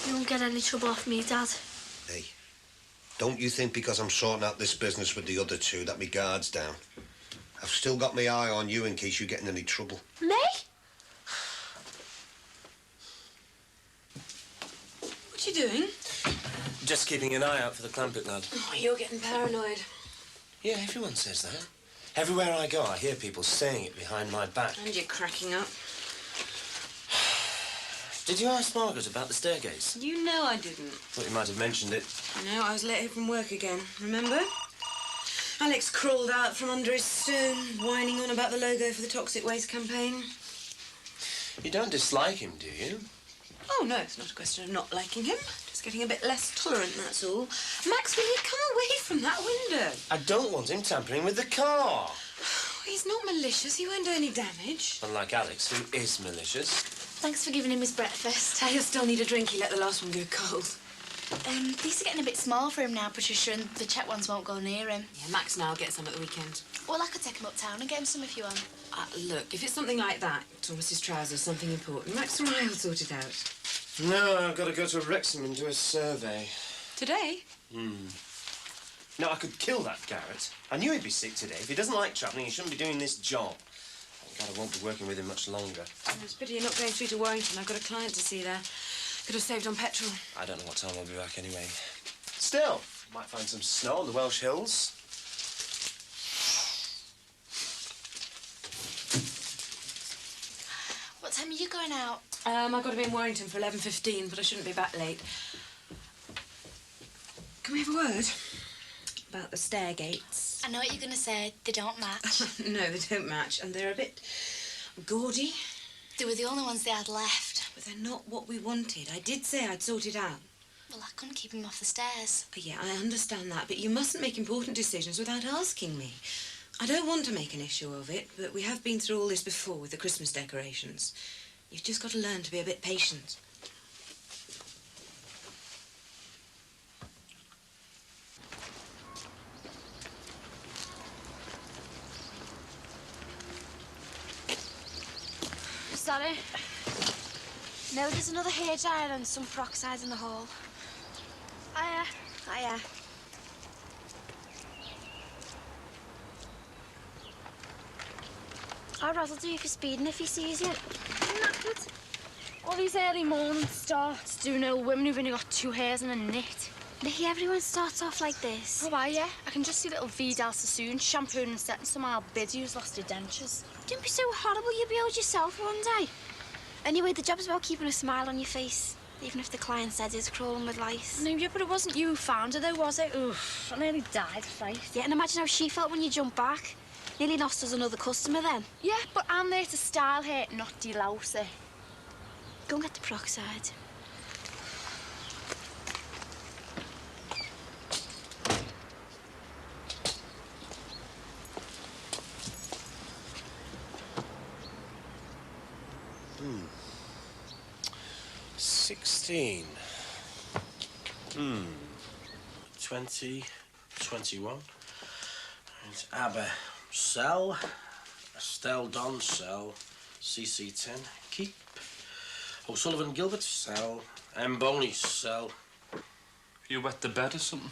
You won't get any trouble off me, Dad. Hey, don't you think because I'm sorting out this business with the other two that my guard's down? I've still got my eye on you in case you get in any trouble. Me? What you doing? Just keeping an eye out for the Clampett lad. Oh, you're getting paranoid. Yeah, everyone says that. Everywhere I go, I hear people saying it behind my back. And you're cracking up. Did you ask Margaret about the staircase? You know I didn't. Thought you might have mentioned it. No, I was late home from work again, remember? Alex crawled out from under his stone, whining on about the logo for the toxic waste campaign. You don't dislike him, do you? Oh, no, it's not a question of not liking him. Just getting a bit less tolerant, that's all. Max, will you come away from that window? I don't want him tampering with the car. He's not malicious. He won't do any damage. Unlike Alex, who is malicious. Thanks for giving him his breakfast. He'll still need a drink. He let the last one go cold. These are getting a bit small for him now, Patricia, and the Czech ones won't go near him. Yeah, Max now get some at the weekend. Well, I could take him uptown and get him some if you want. Look, if it's something like that, Thomas's trousers, something important, Max and I will sort it out. No, I've got to go to Wrexham and do a survey. Today? No, I could kill that Garrett. I knew he'd be sick today. If he doesn't like travelling, he shouldn't be doing this job. Thank God I won't be working with him much longer. It's a pity you're not going through to Warrington. I've got a client to see there. Could have saved on petrol. I don't know what time I'll be back anyway. Still, might find some snow on the Welsh hills. What time are you going out? I've got to be in Warrington for 11:15, but I shouldn't be back late. Can we have a word about the stair gates? I know what you're going to say. They don't match. No, they don't match, and they're a bit gaudy. They were the only ones they had left. But they're not what we wanted. I did say I'd sort it out. Well, I couldn't keep him off the stairs. Yeah, I understand that, but you mustn't make important decisions without asking me. I don't want to make an issue of it, but we have been through all this before with the Christmas decorations. You've just got to learn to be a bit patient. Sorry. No, there's another hair dryer and some peroxide in the hall. Hiya. Hiya. I'd rather do you for speeding if he sees you. Knackered. All these early morning starts doing old women who've only got 2 hairs and a knit. Nicky, everyone starts off like this. Oh, why, yeah? I can just see little Vidal Sassoon shampooing and setting some old biddy who's lost her dentures. Don't be so horrible, you'll be old yourself one day. Anyway, the job's about keeping a smile on your face, even if the client says he's crawling with lice. No, yeah, but it wasn't you who found her, though, was it? Oof, I nearly died of fright. Yeah, and imagine how she felt when you jumped back. Nearly lost us another customer then. Yeah, but I'm there to style her, not delouse her. Go and get the peroxide. Hmm. 16. 20, 21. It's Abba, sell. Estelle Don, sell. CC10, keep. O'Sullivan Gilbert, sell. M. Boney, sell. You wet the bed or something?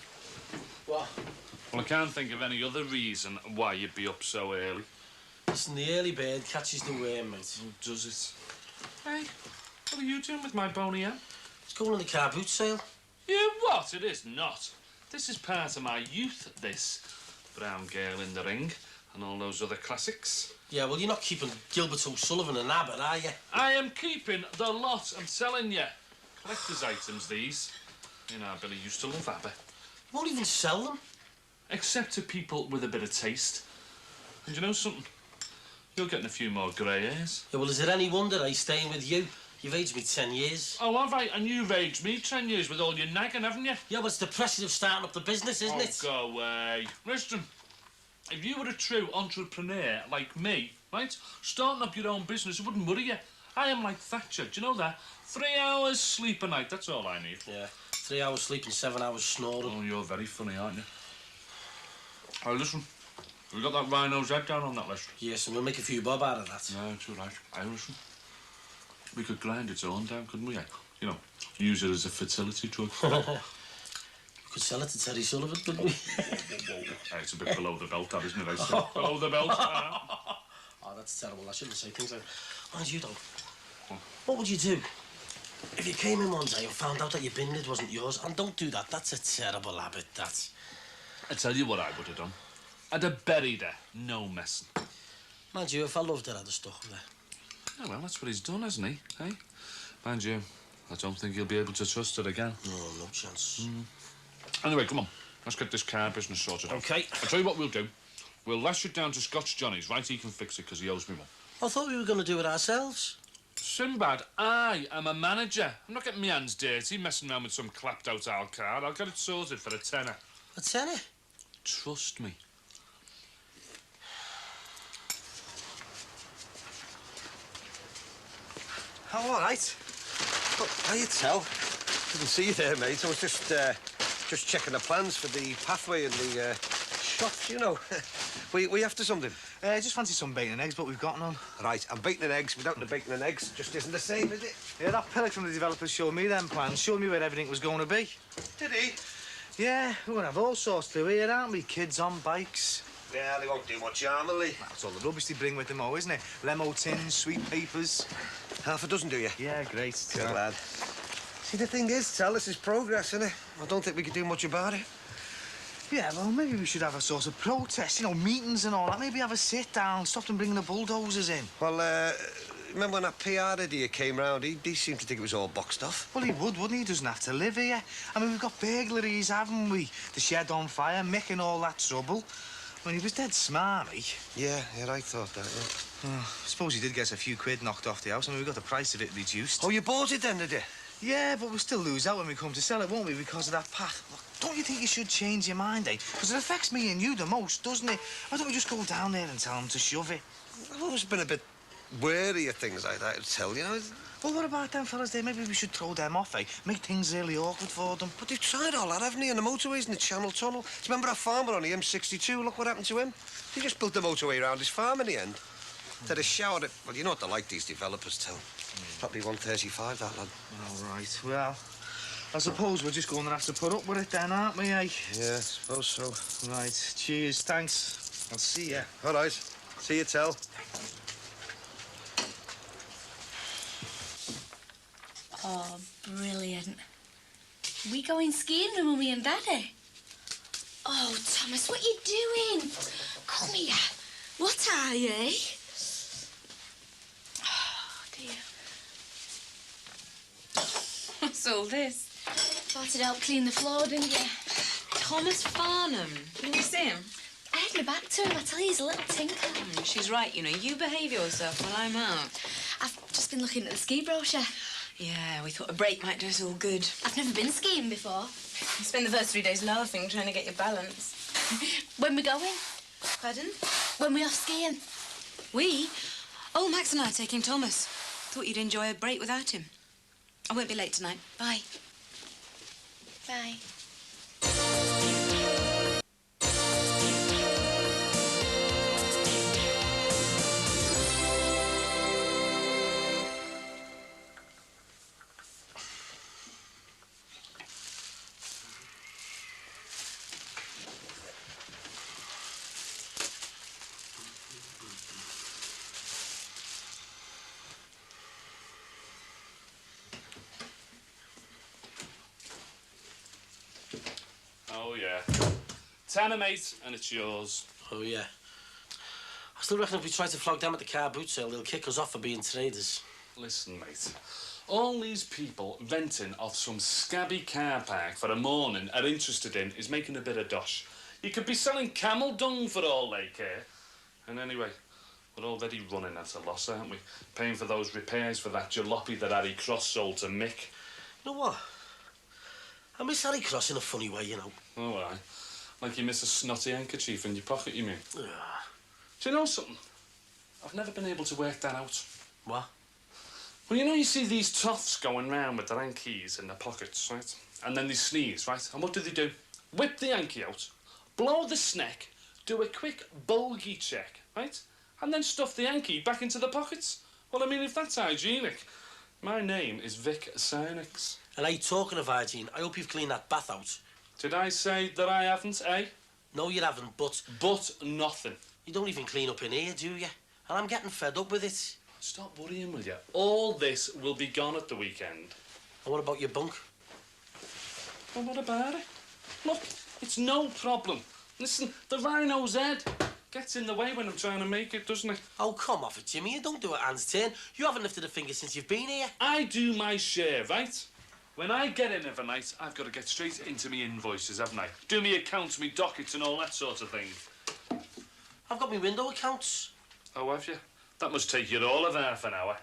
What? Well, I can't think of any other reason why you'd be up so early. Listen, the early bird catches the worm, mate. Oh, does it? Hey, what are you doing with my Boney M? It's going on the car boot sale. Yeah, what? It is not. This is part of my youth, this. Brown Girl in the Ring and all those other classics. Yeah, well, you're not keeping Gilbert O'Sullivan and Abbott, are you? I am keeping the lot, I'm telling you. Collector's items, these. You know, Billy used to love Abbott. You won't even sell them. Except to people with a bit of taste. And you know something? You're getting a few more grey hairs. Yeah, well, is it any wonder he's staying with you? You've aged me 10 years. Oh, have I? And you've aged me 10 years with all your nagging, haven't you? Yeah, well, it's the pressure of starting up the business, isn't it? Go away. Listen, if you were a true entrepreneur like me, right, starting up your own business, it wouldn't worry you. I am like Thatcher, do you know that? 3 hours sleep a night, that's all I need. Yeah, 3 hours sleep and 7 hours snoring. Oh, you're very funny, aren't you? Oh, listen, we got that rhino's head down on that list. Yes, and we'll make a few bob out of that. No, it's all right. Hey, listen, we could grind its own down, couldn't we? You know, use it as a fertility drug. We could sell it to Terry Sullivan, couldn't we? Hey, it's a bit below the belt, that, isn't it? Below the belt. Oh, that's terrible. I shouldn't say things like that. Mind you, though, what would you do if you came in one day and found out that your bin lid wasn't yours? And don't do that. That's a terrible habit, that. I tell you what I would have done. I'd have buried her. No messing. Mind you, if I loved her, I'd have stuck with her. Oh, well, that's what he's done, hasn't he? Hey? Mind you, I don't think he'll be able to trust her again. No chance. Anyway, come on. Let's get this car business sorted out. OK. I'll tell you what we'll do. We'll lash it down to Scotch Johnny's, right? He can fix it, because he owes me one. I thought we were going to do it ourselves. Sinbad, I am a manager. I'm not getting my hands dirty messing around with some clapped-out old car. I'll get it sorted for a tenner. A tenner? Trust me. Oh, all right. Look, how you tell? Didn't see you there, mate. I was just checking the plans for the pathway and the shops, you know. we after something? Just fancy some bacon and eggs, but we've got none. Right, and bacon and eggs without the bacon and eggs just isn't the same, is it? Yeah, that Pellick from the developers showed me them plans, showed me where everything was going to be. Did he? Yeah, we're going to have all sorts to do here, aren't we? Kids on bikes. Yeah, they won't do much harm, will they? That's all the rubbish they bring with them, all, isn't it? Lemo tins, sweet papers. Half a dozen, do you? Yeah, great. Good lad. See, the thing is, Tal, this is progress, isn't it? I don't think we can do much about it. Yeah, well, maybe we should have a sort of protest, you know, meetings and all that. Maybe have a sit-down, stop them bringing the bulldozers in. Well, remember when that PR idiot came round? He seemed to think it was all boxed off. Well, he would, wouldn't he? He doesn't have to live here. I mean, we've got burglaries, haven't we? The shed on fire, Mick and all that trouble. I mean, he was dead smarmy. Yeah, I thought that, yeah. I suppose he did get us a few quid knocked off the house. I mean, we got the price of it reduced. Oh, you bought it then, did you? Yeah, but we'll still lose out when we come to sell it, won't we, because of that path. Look, don't you think you should change your mind, eh? Because it affects me and you the most, doesn't it? Why don't we just go down there and tell them to shove it? I've always been a bit wary of things like that, I'd tell you. Well, what about them fellas there? Maybe we should throw them off, eh? Make things really awkward for them. But they've tried all that, haven't they? And the motorways and the Channel Tunnel. Do you remember that farmer on the M62? Look what happened to him. He just built the motorway around his farm in the end. They showered it. Well, you know what they're like, these developers, Till. Probably 135, that lad. All right, well, I suppose we're just going to have to put up with it then, aren't we, eh? Yeah, I suppose so. Right, cheers, thanks. I'll see you. All right. See you, Tell. Oh, brilliant. We going skiing with Mummy and Daddy? Oh, Thomas, what you doing? Come here. What are you? Oh, dear. What's all this? Thought it'd help clean the floor, didn't you? Thomas Farnham. Didn't you see him? I had my back to him. I tell you, he's a little tinker. She's right, you know. You behave yourself while I'm out. I've just been looking at the ski brochure. Yeah, we thought a break might do us all good. I've never been skiing before. You spend the first 3 days laughing, trying to get your balance. When we going? Pardon? When we off skiing? We? Oh, Max and I are taking Thomas. Thought you'd enjoy a break without him. I won't be late tonight. Bye. Bye. yeah. Tenner, mate, and it's yours. Oh, yeah. I still reckon if we try to flog them at the car boot sale, they'll kick us off for being traders. Listen, mate. All these people renting off some scabby car park for a morning are interested in is making a bit of dosh. You could be selling camel dung for all they care. And anyway, we're already running at a loss, aren't we? Paying for those repairs for that jalopy that Harry Cross sold to Mick. You know what? I miss Harry Cross in a funny way, you know. Oh, aye. Like you miss a snotty handkerchief in your pocket, you mean? Yeah. Do you know something? I've never been able to work that out. What? Well, you know, you see these toffs going round with their hankies in their pockets, right? And then they sneeze, right? And what do? Whip the hanky out, blow the sneck, do a quick bulgy check, right? And then stuff the hanky back into the pockets. Well, I mean, if that's hygienic, my name is Vic Cynix. And hey, talking of hygiene, I hope you've cleaned that bath out. Did I say that I haven't, eh? No, you haven't, but... But nothing. You don't even clean up in here, do you? And I'm getting fed up with it. Stop worrying, will you? All this will be gone at the weekend. And what about your bunk? Well, what about it? Look, it's no problem. Listen, the rhino's head gets in the way when I'm trying to make it, doesn't it? Oh, come off it, Jimmy. You don't do it hands turn. You haven't lifted a finger since you've been here. I do my share, right? When I get in of a night, I've got to get straight into me invoices, haven't I? Do me accounts, me dockets and all that sort of thing. I've got me window accounts. Oh, have you? That must take you all of half an hour.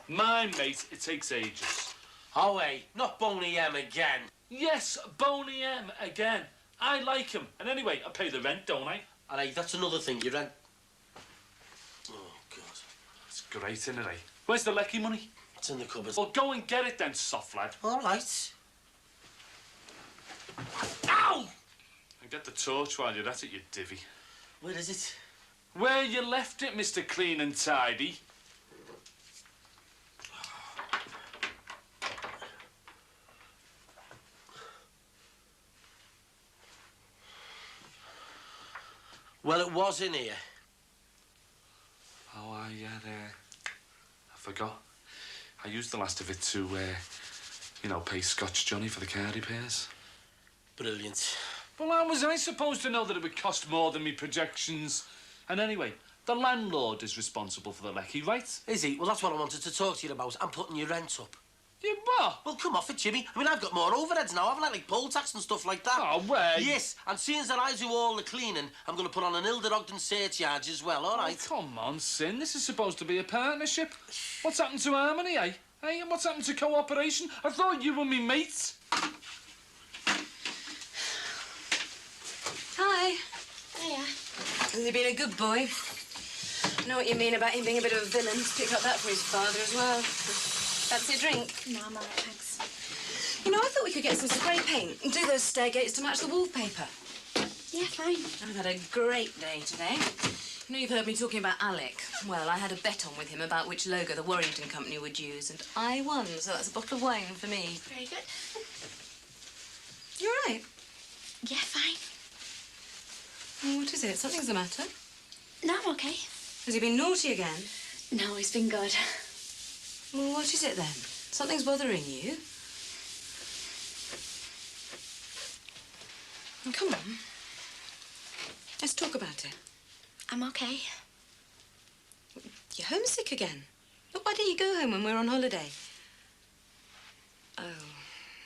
Mine, mate, it takes ages. Oh, hey, not Boney M again. Yes, Boney M again. I like him. And anyway, I pay the rent, don't I? And hey, that's another thing, you rent. Oh, God. It's great, isn't it, eh? Where's the lecky money? It's in the cupboard. Well, go and get it then, soft lad. All right. Ow! And get the torch while you're at it, you divvy. Where is it? Where you left it, Mr. Clean and Tidy. Well, it was in here. Oh, I forgot. I used the last of it to, you know, pay Scotch Johnny for the car repairs. Brilliant. Well, how was I supposed to know that it would cost more than me projections? And anyway, the landlord is responsible for the lecky, right? Is he? Well, that's what I wanted to talk to you about. I'm putting your rent up. You what? Well, come off it, Jimmy. I mean, I've got more overheads now, haven't I? Like poll tax and stuff like that. Oh, where? Yes, and seeing as that I do all the cleaning, I'm going to put on an Ilder Ogden surcharge as well, all right? Oh, come on, Sin. This is supposed to be a partnership. What's happened to harmony, eh? Hey, and what's happened to cooperation? I thought you were me mates. Hi. Hiya. Has he been a good boy? I know what you mean about him being a bit of a villain. Pick up that for his father as well. Fancy a drink? No, I'm all right, thanks. You know, I thought we could get some spray paint and do those stair gates to match the wallpaper. Yeah, fine. I've had a great day today. You know, you've heard me talking about Alec. Well, I had a bet on with him about which logo the Warrington Company would use, and I won, so that's a bottle of wine for me. Very good. You all right? Yeah, fine. Oh, what is it? Something's the matter. No, I'm okay. Has he been naughty again? No, he's been good. Well, what is it then? Something's bothering you. Oh, come on. Let's talk about it. I'm okay. You're homesick again. Look, why don't you go home when we're on holiday? Oh,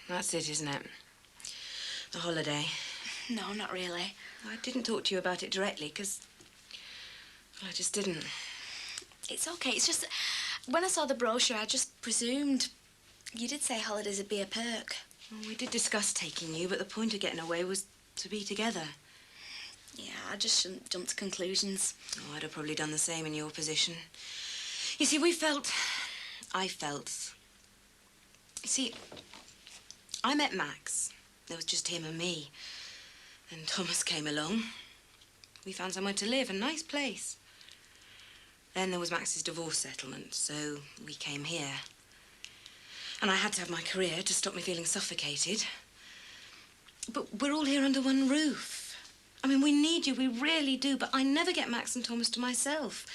that's it, isn't it? The holiday. No, not really. I didn't talk to you about it directly, because... Well, I just didn't. It's okay. It's just that when I saw the brochure, I just presumed... You did say holidays would be a perk. Well, we did discuss taking you, but the point of getting away was to be together. Yeah, I just shouldn't jump to conclusions. Oh, I'd have probably done the same in your position. You see, I felt... You see, I met Max. There was just him and me. And Thomas came along. We found somewhere to live, a nice place. Then there was Max's divorce settlement, so we came here. And I had to have my career to stop me feeling suffocated. But we're all here under one roof. I mean, we need you, we really do, but I never get Max and Thomas to myself.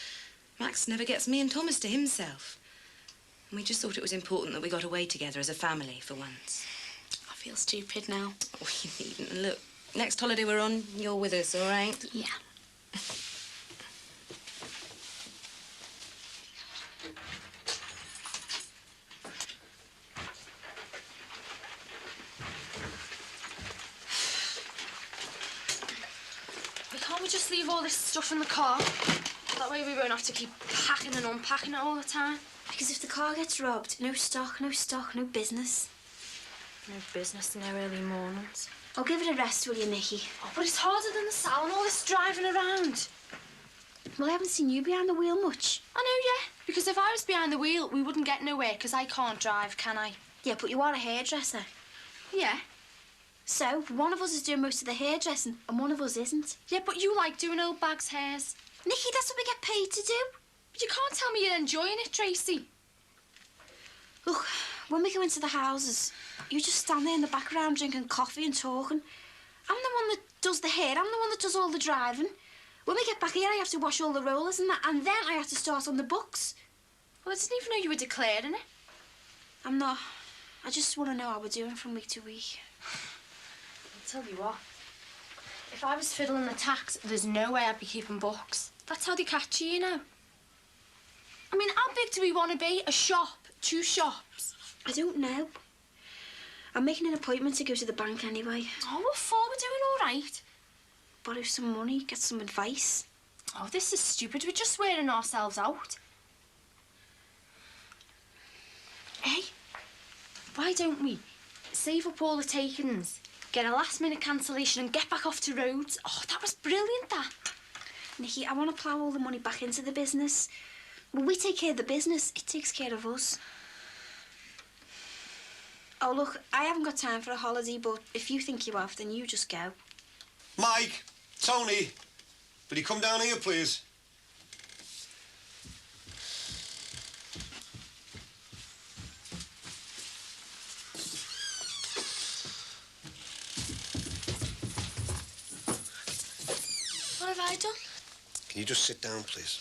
Max never gets me and Thomas to himself. And we just thought it was important that we got away together as a family for once. I feel stupid now. Oh, you needn't. Look, Next holiday we're on, you're with us, all right? Yeah. Can't we just leave all this stuff in the car? That way we won't have to keep packing and unpacking it all the time. Because if the car gets robbed, no stock, no business. No business in our early mornings. I'll give it a rest, will you, Nicky? Oh, but it's harder than the salon, all this driving around. Well, I haven't seen you behind the wheel much. I know, yeah. Because if I was behind the wheel, we wouldn't get nowhere, because I can't drive, can I? Yeah, but you are a hairdresser. Yeah. So, one of us is doing most of the hairdressing, and one of us isn't. Yeah, but you like doing old bags' hairs. Nicky, that's what we get paid to do. But you can't tell me you're enjoying it, Tracy. Look, when we go into the houses, you just stand there in the background drinking coffee and talking. I'm the one that does the hair. I'm the one that does all the driving. When we get back here, I have to wash all the rollers and that, and then I have to start on the books. Well, I didn't even know you were declaring it. I'm not. I just want to know how we're doing from week to week. I'll tell you what. If I was fiddling the tax, there's no way I'd be keeping books. That's how they catch you, you know. I mean, how big do we want to be? A shop? 2 shops? I don't know. I'm making an appointment to go to the bank anyway. Oh, what for? We're doing all right. Borrow some money, get some advice. Oh, this is stupid. We're just wearing ourselves out. Hey, why don't we save up all the takings, get a last-minute cancellation and get back off to Rhodes? Oh, that was brilliant, that. Nicky, I want to plough all the money back into the business. When we take care of the business, it takes care of us. Oh, look, I haven't got time for a holiday, but if you think you have, then you just go. Mike, Tony, will you come down here, please? What have I done? Can you just sit down, please?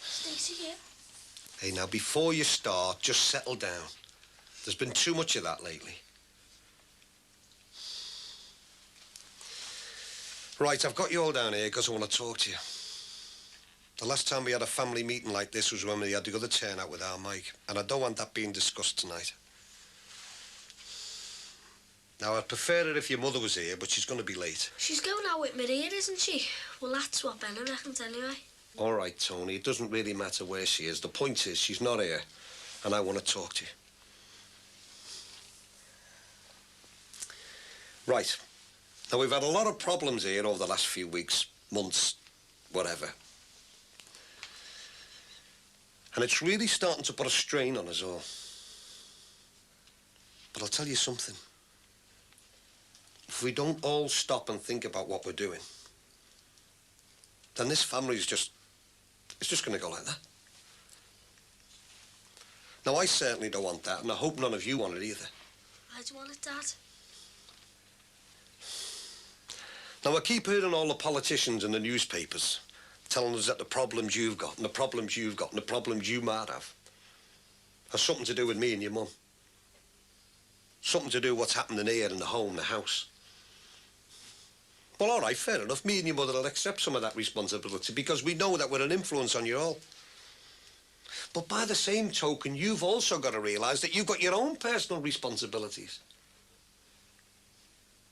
Stacey here. Hey, now, before you start, just settle down. There's been too much of that lately. Right, I've got you all down here because I want to talk to you. The last time we had a family meeting like this was when we had the other turnout with our Mike, and I don't want that being discussed tonight. Now, I'd prefer it if your mother was here, but she's going to be late. She's going out with Maria, isn't she? Well, that's what Ben reckons anyway. All right, Tony, it doesn't really matter where she is. The point is, she's not here, and I want to talk to you. Right. Now, we've had a lot of problems here over the last few weeks, months, whatever. And it's really starting to put a strain on us all. But I'll tell you something. If we don't all stop and think about what we're doing, then this family is just... it's just going to go like that. Now, I certainly don't want that, and I hope none of you want it either. I don't want it, Dad. Now, I keep hearing all the politicians in the newspapers telling us that the problems you've got and the problems you've got and the problems you might have something to do with me and your mum. Something to do with what's happening here in the home, the house. Well, all right, fair enough. Me and your mother will accept some of that responsibility because we know that we're an influence on you all. But by the same token, you've also got to realise that you've got your own personal responsibilities.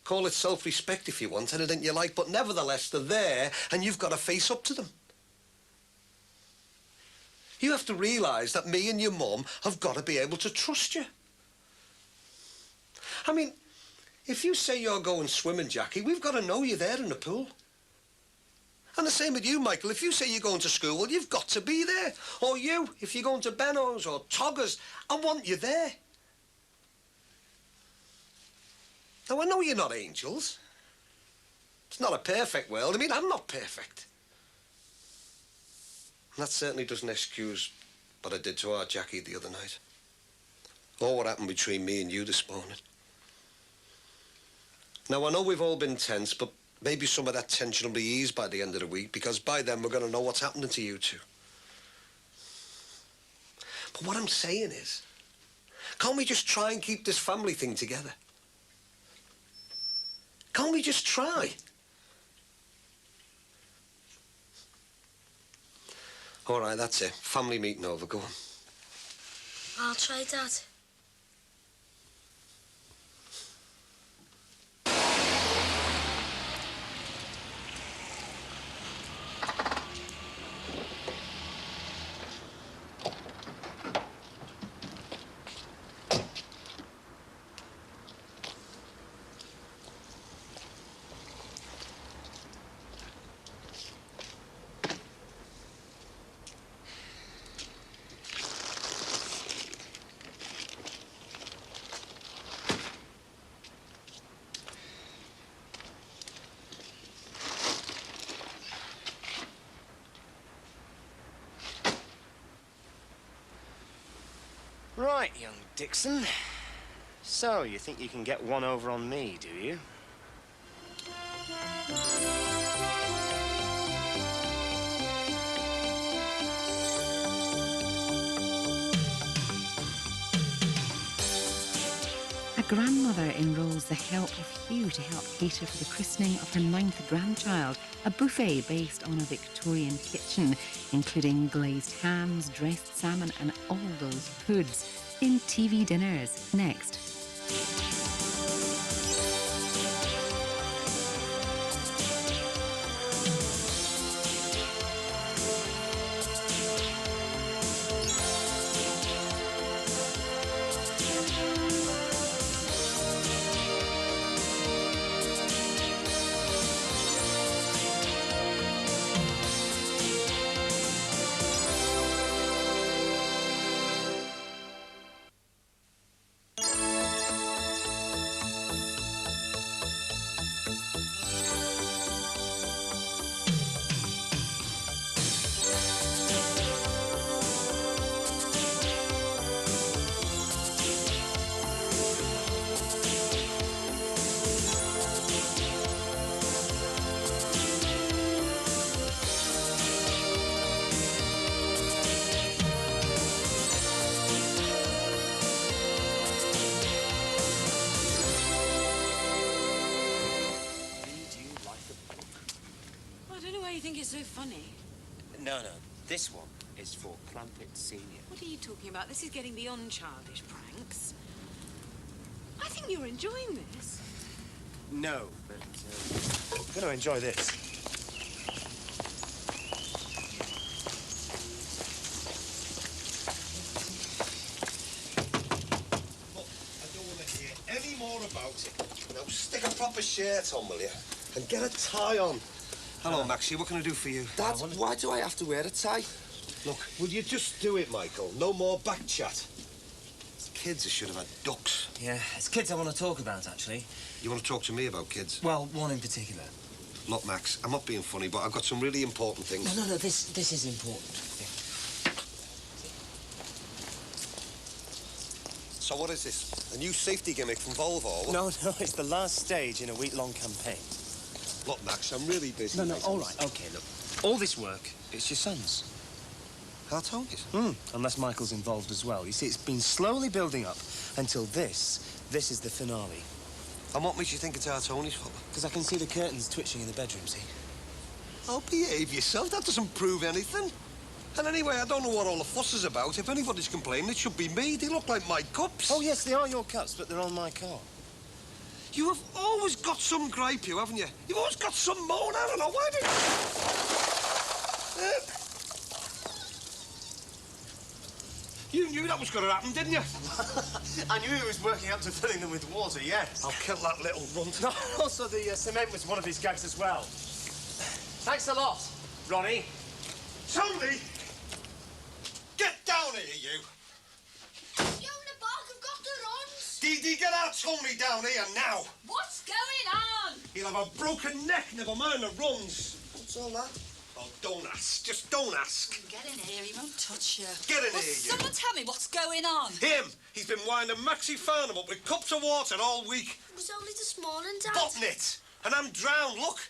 Call it self-respect if you want, anything you like, but nevertheless, they're there and you've got to face up to them. You have to realise that me and your mum have got to be able to trust you. I mean, if you say you're going swimming, Jackie, we've got to know you're there in the pool. And the same with you, Michael. If you say you're going to school, well, you've got to be there. Or you, if you're going to Benno's or Toggers, I want you there. Now, I know you're not angels. It's not a perfect world. I mean, I'm not perfect. And that certainly doesn't excuse what I did to our Jackie the other night. Or what happened between me and you this morning. Now, I know we've all been tense, but maybe some of that tension will be eased by the end of the week, because by then we're going to know what's happening to you two. But what I'm saying is, can't we just try and keep this family thing together? Can't we just try? All right, that's it. Family meeting over. Go on. I'll try, Dad. Right, young Dixon. So, you think you can get one over on me, do you? A grandmother enrolls the help of Hugh to help cater for the christening of her 9th grandchild, a buffet based on a Victorian kitchen, including glazed hams, dressed salmon and all those foods in TV dinners next. So funny. No. This one is for Clampett Senior. What are you talking about? This is getting beyond childish pranks. I think you're enjoying this. No, but I'm going to enjoy this. Look, I don't want to hear any more about it. Now, stick a proper shirt on, will you? And get a tie on. Hello, Maxie. What can I do for you? Dad, why do I have to wear a tie? Look, would you just do it, Michael? No more back chat. As kids, I should have had ducks. Yeah, it's kids I want to talk about, actually. You want to talk to me about kids? Well, one in particular. Look, Max, I'm not being funny, but I've got some really important things. No, this is important. So what is this? A new safety gimmick from Volvo? No, it's the last stage in a week-long campaign. Look, Max, I'm really busy. No, all right, OK, look. All this work, it's your son's. Hartonius? Unless Michael's involved as well. You see, it's been slowly building up until this is the finale. And what makes you think it's Hartonius for? Because I can see the curtains twitching in the bedroom, see? Oh, behave yourself. That doesn't prove anything. And anyway, I don't know what all the fuss is about. If anybody's complaining, it should be me. They look like my cups. Oh, yes, they are your cups, but they're on my car. You have always got some gripe, you, haven't you? You've always got some moan. I don't know. Why did you knew that was going to happen, didn't you? I knew he was working up to filling them with water, yes. I'll kill that little runt. Also, the cement was one of his gags as well. Thanks a lot, Ronnie. Tony! Get down here, you! You in the back have got the runs. Dee Dee, get our Tony down here now! What's going on? He'll have a broken neck, never mind the runs. What's all that? Oh, don't ask. Just don't ask. Get in here, he won't touch you. Get in Will here, you. someone tell me what's going on? Him! He's been winding Maxie Farnham up with cups of water all week. It was only this morning, Dad. Botting it! And I'm drowned, look.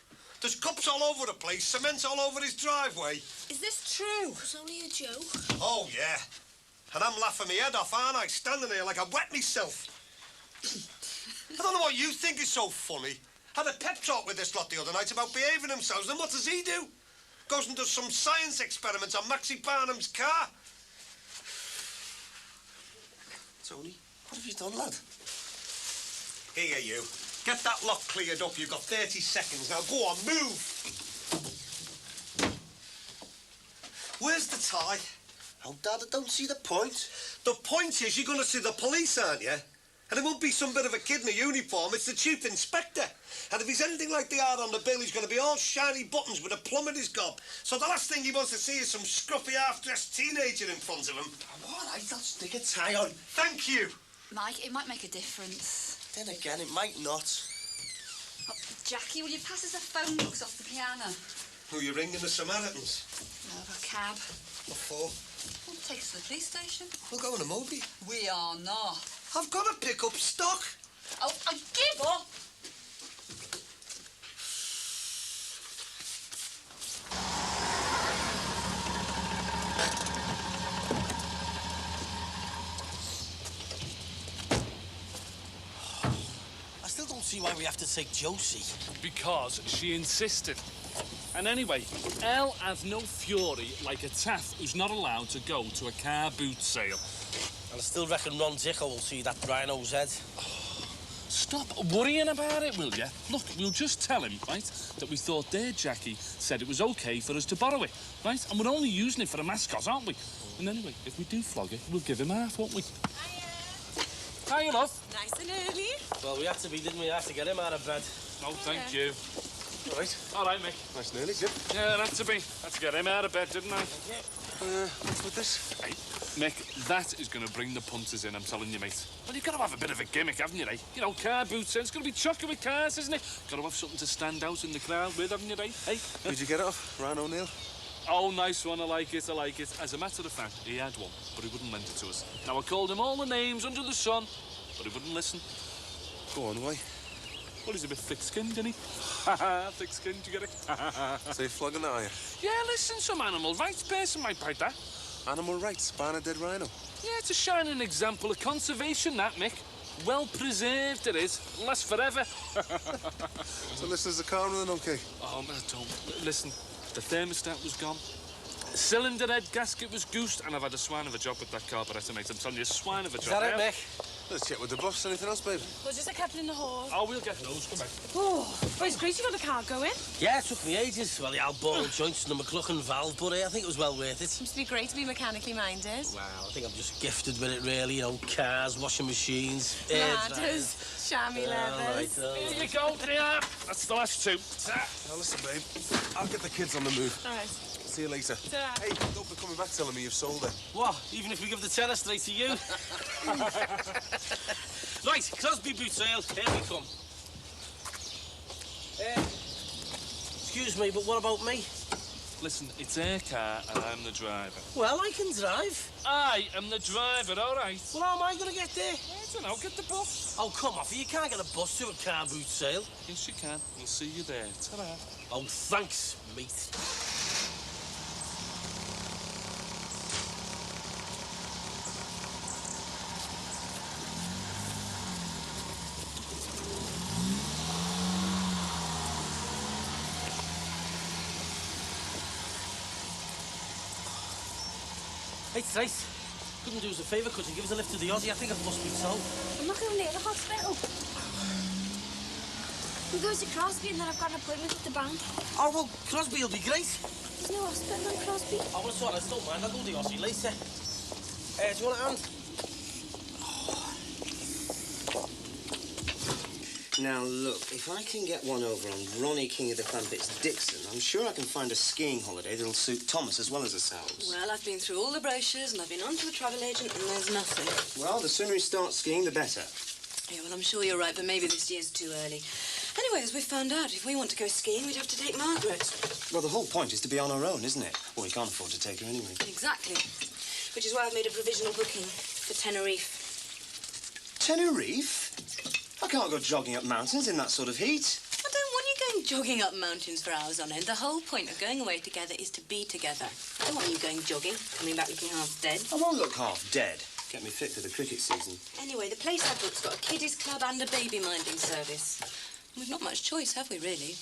There's cups all over the place, cement all over his driveway. Is this true? It was only a joke. Oh, yeah. And I'm laughing my head off, aren't I? Standing there like I wet myself. I don't know what you think is so funny. Had a pep talk with this lot the other night about behaving themselves, and what does he do? Goes and does some science experiments on Maxie Barnum's car. Tony, what have you done, lad? Here, you. Get that lock cleared up. You've got 30 seconds. Now, go on, move. Where's the tie? Oh, Dad, I don't see the point. The point is you're going to see the police, aren't you? And it won't be some bit of a kid in a uniform. It's the chief inspector. And if he's anything like they are on the bill, he's going to be all shiny buttons with a plum in his gob. So the last thing he wants to see is some scruffy, half-dressed teenager in front of him. Oh, all right, I'll stick a tie on. Thank you. Mike, it might make a difference. Then again, it might not. Oh, Jackie, will you pass us the phone books off the piano? Who are you ringing, the Samaritans? No, a cab. What for? Well, take us to the police station. We'll go on a movie. We are not. I've got to pick up stock. Oh, I give up! I still don't see why we have to take Josie. Because she insisted. And anyway, Elle has no fury like a taff who's not allowed to go to a car boot sale. And I still reckon Ron Dicko will see that rhino's head. Stop worrying about it, will you? Look, we'll just tell him, right, that we thought their Jackie said it was OK for us to borrow it, right? And we're only using it for a mascot, aren't we? And anyway, if we do flog it, we'll give him half, won't we? Hiya, love. Nice and early. Well, we had to be, didn't we? Have to get him out of bed. Oh, thank you. All right. All right, Mick. Nice and early, Jim. Yeah, had to be. Had to get him out of bed, didn't I? What's with this? Hey, Mick, that is going to bring the punters in, I'm telling you, mate. Well, you've got to have a bit of a gimmick, haven't you, eh? You know, car boots, it's going to be chocker with cars, isn't it? Got to have something to stand out in the crowd with, haven't you, eh? Hey? Did you get it off, Ryan O'Neill? Oh, nice one, I like it, I like it. As a matter of fact, he had one, but he wouldn't lend it to us. Now, I called him all the names under the sun, but he wouldn't listen. Go on, why? Well, he's a bit thick-skinned, isn't he? Thick-skinned, you get it? So you're flogging that, are you? Yeah, listen, some animal rights person might bite that. Animal rights, ban a dead rhino. Yeah, it's a shining example of conservation, that, Mick. Well preserved it is. Lasts forever. So listen, is the car running okay? Oh, man, don't. Listen, the thermostat was gone. The cylinder head gasket was goosed, and I've had a swine of a job with that carburettor, mate. I'm telling you, a swine of a job. Is that it, Mick? Let's check with the boss. Anything else, babe? Well, just a couple in the hall. Oh, we'll get those. Come back. Oh, it's great you got the car going. Yeah, it took me ages. Well, the Alboro joints and the McLuhan valve, but I think it was well worth it. Seems to be great to be mechanically minded. Wow, I think I'm just gifted with it, really. You know, cars, washing machines, air Ladders, dryers. chamois leathers. All right, Here you go, Leah. That's the last two. Now listen, babe. I'll get the kids on the move. All right. See you later. Ta-ra. Hey, don't be coming back telling me you've sold it. What? Even if we give the tenner straight to you? Right, Crosby boot sale. Here we come. Excuse me, but what about me? Listen, it's her car, and I'm the driver. Well, I can drive. I am the driver, all right. Well, how am I going to get there? I don't know, get the bus. Oh, come off. You can't get a bus to a car boot sale. Yes, you can. We'll see you there. Ta-ra. Oh, thanks, mate. Hey, Trace. Couldn't do us a favour, could you? Give us a lift to the Aussie. I think I've lost my toe. I'm not going near the hospital. We go to Crosby and then I've got an appointment with the bank. Oh, well, Crosby will be great. There's no hospital in Crosby. Oh, well, it's all right. Don't mind. I'll go to the Aussie later. Do you want a hand? Now, look, if I can get one over on Ronnie King of the Crumpets Dixon, I'm sure I can find a skiing holiday that'll suit Thomas as well as ourselves. Well, I've been through all the brochures and I've been on to a travel agent and there's nothing. Well, the sooner he starts skiing, the better. Yeah, well, I'm sure you're right, but maybe this year's too early. Anyway, as we found out, if we want to go skiing, we'd have to take Margaret. Well, the whole point is to be on our own, isn't it? Well, we can't afford to take her anyway. Exactly. Which is why I've made a provisional booking for Tenerife. Tenerife? I can't go jogging up mountains in that sort of heat. I don't want you going jogging up mountains for hours on end. The whole point of going away together is to be together. I don't want you going jogging, coming back looking half dead. I won't look half dead. Get me fit for the cricket season. Anyway, the place I booked's got a kiddies club and a baby minding service. We've not much choice, have we, really?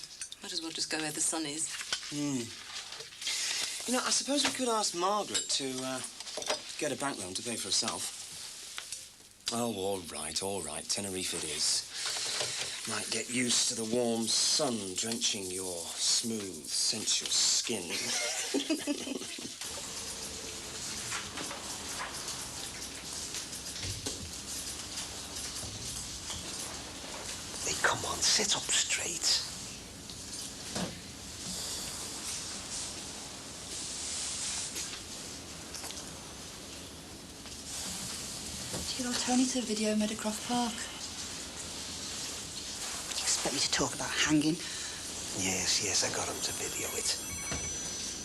Might as well just go where the sun is. You know, I suppose we could ask Margaret to get a bank loan to pay for herself. Oh, all right. Tenerife it is. Might get used to the warm sun drenching your smooth, sensual skin. Hey, come on, sit up straight. Do you know Tony to video Meadowcroft Park? Expect me to talk about hanging? Yes, I got him to video it.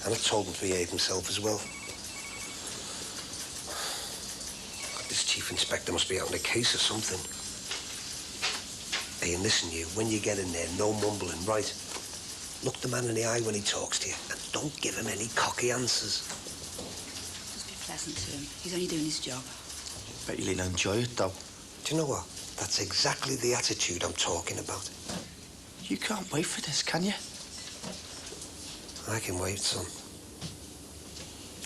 And I told him to behave himself as well. This chief inspector must be out on a case or something. Hey, and listen, you, when you get in there, no mumbling, right? Look the man in the eye when he talks to you, and don't give him any cocky answers. Just be pleasant to him. He's only doing his job. Bet you'll enjoy it, though. Do you know what? That's exactly the attitude I'm talking about. You can't wait for this, can you? I can wait, son.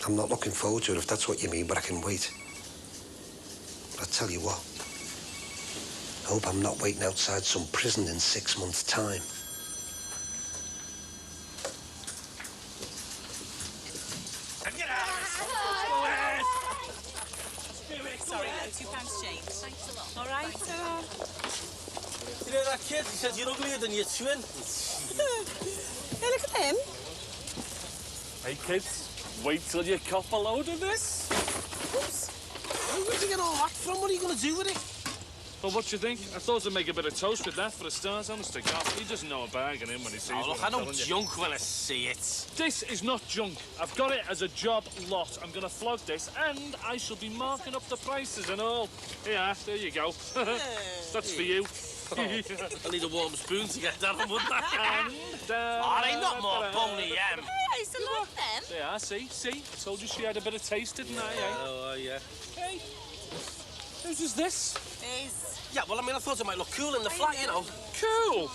I'm not looking forward to it, if that's what you mean, but I can wait. But I tell you what, I hope I'm not waiting outside some prison in 6 months' time. Sorry, no, £2 change. Thanks a lot. All right. You know that kid? He says you're uglier than your twin. Hey, look at him. Hey, kids, wait till you cop a load of this. Oops. Where'd you get all that from? What are you going to do with it? Well, what do you think? I thought I'd make a bit of toast with that for a start, honest to God. He doesn't know a bargain in when he sees Oh, what look, I I'm know telling you. junk when I see it. This is not junk. I've got it as a job lot. I'm going to flog this, and I shall be marking up the prices and all. Yeah, there you go. That's for you. I need a warm spoon to get that on, wouldn't I? And, oh, they not more bony yam. Hey, I used to like them. Yeah, see? I told you she had a bit of taste, didn't I, eh? Oh, yeah. Hey, whose is this? Yeah, well, I mean, I thought it might look cool in the flat, you know. Cool?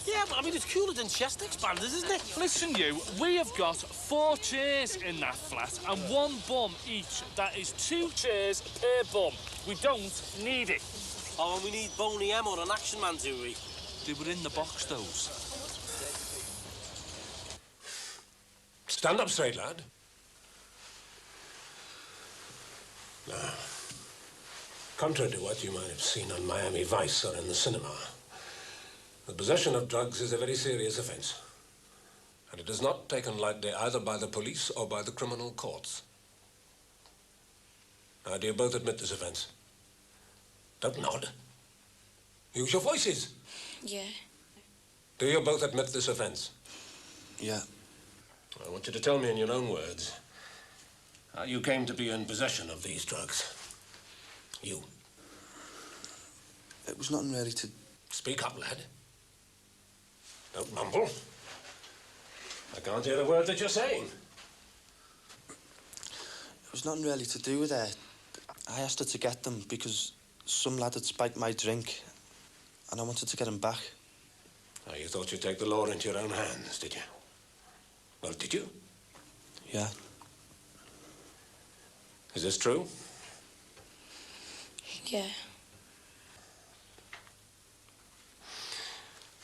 Yeah, but I mean, it's cooler than chest expanders, isn't it? Listen, you, we have got 4 chairs in that flat and 1 bum each. That is 2 chairs per bum. We don't need it. Oh, and we need Boney M or an action man, do we? They were in the box, those. Stand up straight, lad. Now, contrary to what you might have seen on Miami Vice or in the cinema, the possession of drugs is a very serious offense. And it is not taken lightly either by the police or by the criminal courts. Now, do you both admit this offense? Don't nod. Use your voices. Yeah. Do you both admit this offense? Yeah. I want you to tell me in your own words how you came to be in possession of these drugs. You. It was nothing really to... Speak up, lad. Don't mumble. I can't hear a word that you're saying. It was nothing really to do with her. I asked her to get them because some lad had spiked my drink and I wanted to get him back. Oh, you thought you'd take the law into your own hands, did you? Well, did you? Yeah. Is this true? Yeah.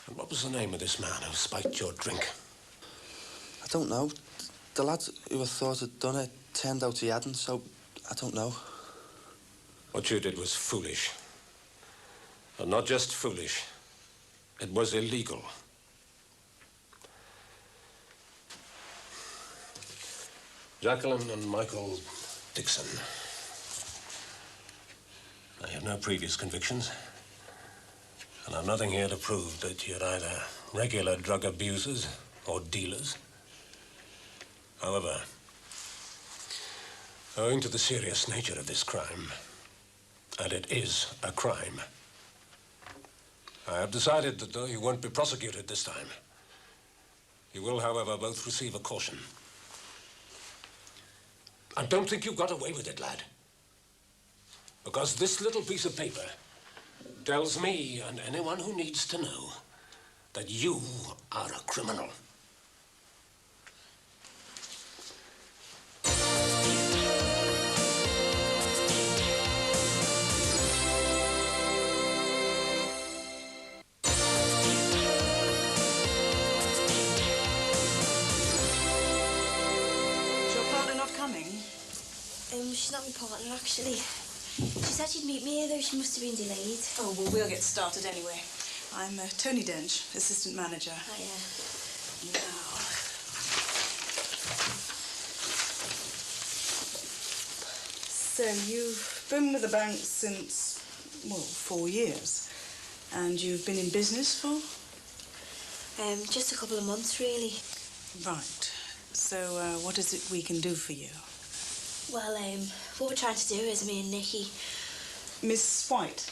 And what was the name of this man who spiked your drink? I don't know. The lad who I thought had done it turned out he hadn't, so I don't know. What you did was foolish. And not just foolish. It was illegal. Jacqueline and Michael Dixon. I have no previous convictions. And I've nothing here to prove that you're either regular drug abusers or dealers. However, owing to the serious nature of this crime, and it is a crime, I have decided that though you won't be prosecuted this time, you will, however, both receive a caution. And don't think you got away with it, lad. Because this little piece of paper tells me and anyone who needs to know that you are a criminal. Is your partner not coming? She's not my partner, actually. She said she'd meet me here, though she must have been delayed. Oh, well, we'll get started anyway. I'm Tony Dench, assistant manager. Hiya. Now. So, you've been with the bank since, well, 4 years. And you've been in business for? Just a couple of months, really. Right. So, what is it we can do for you? Well, what we're trying to do is me and Nikki... Miss White?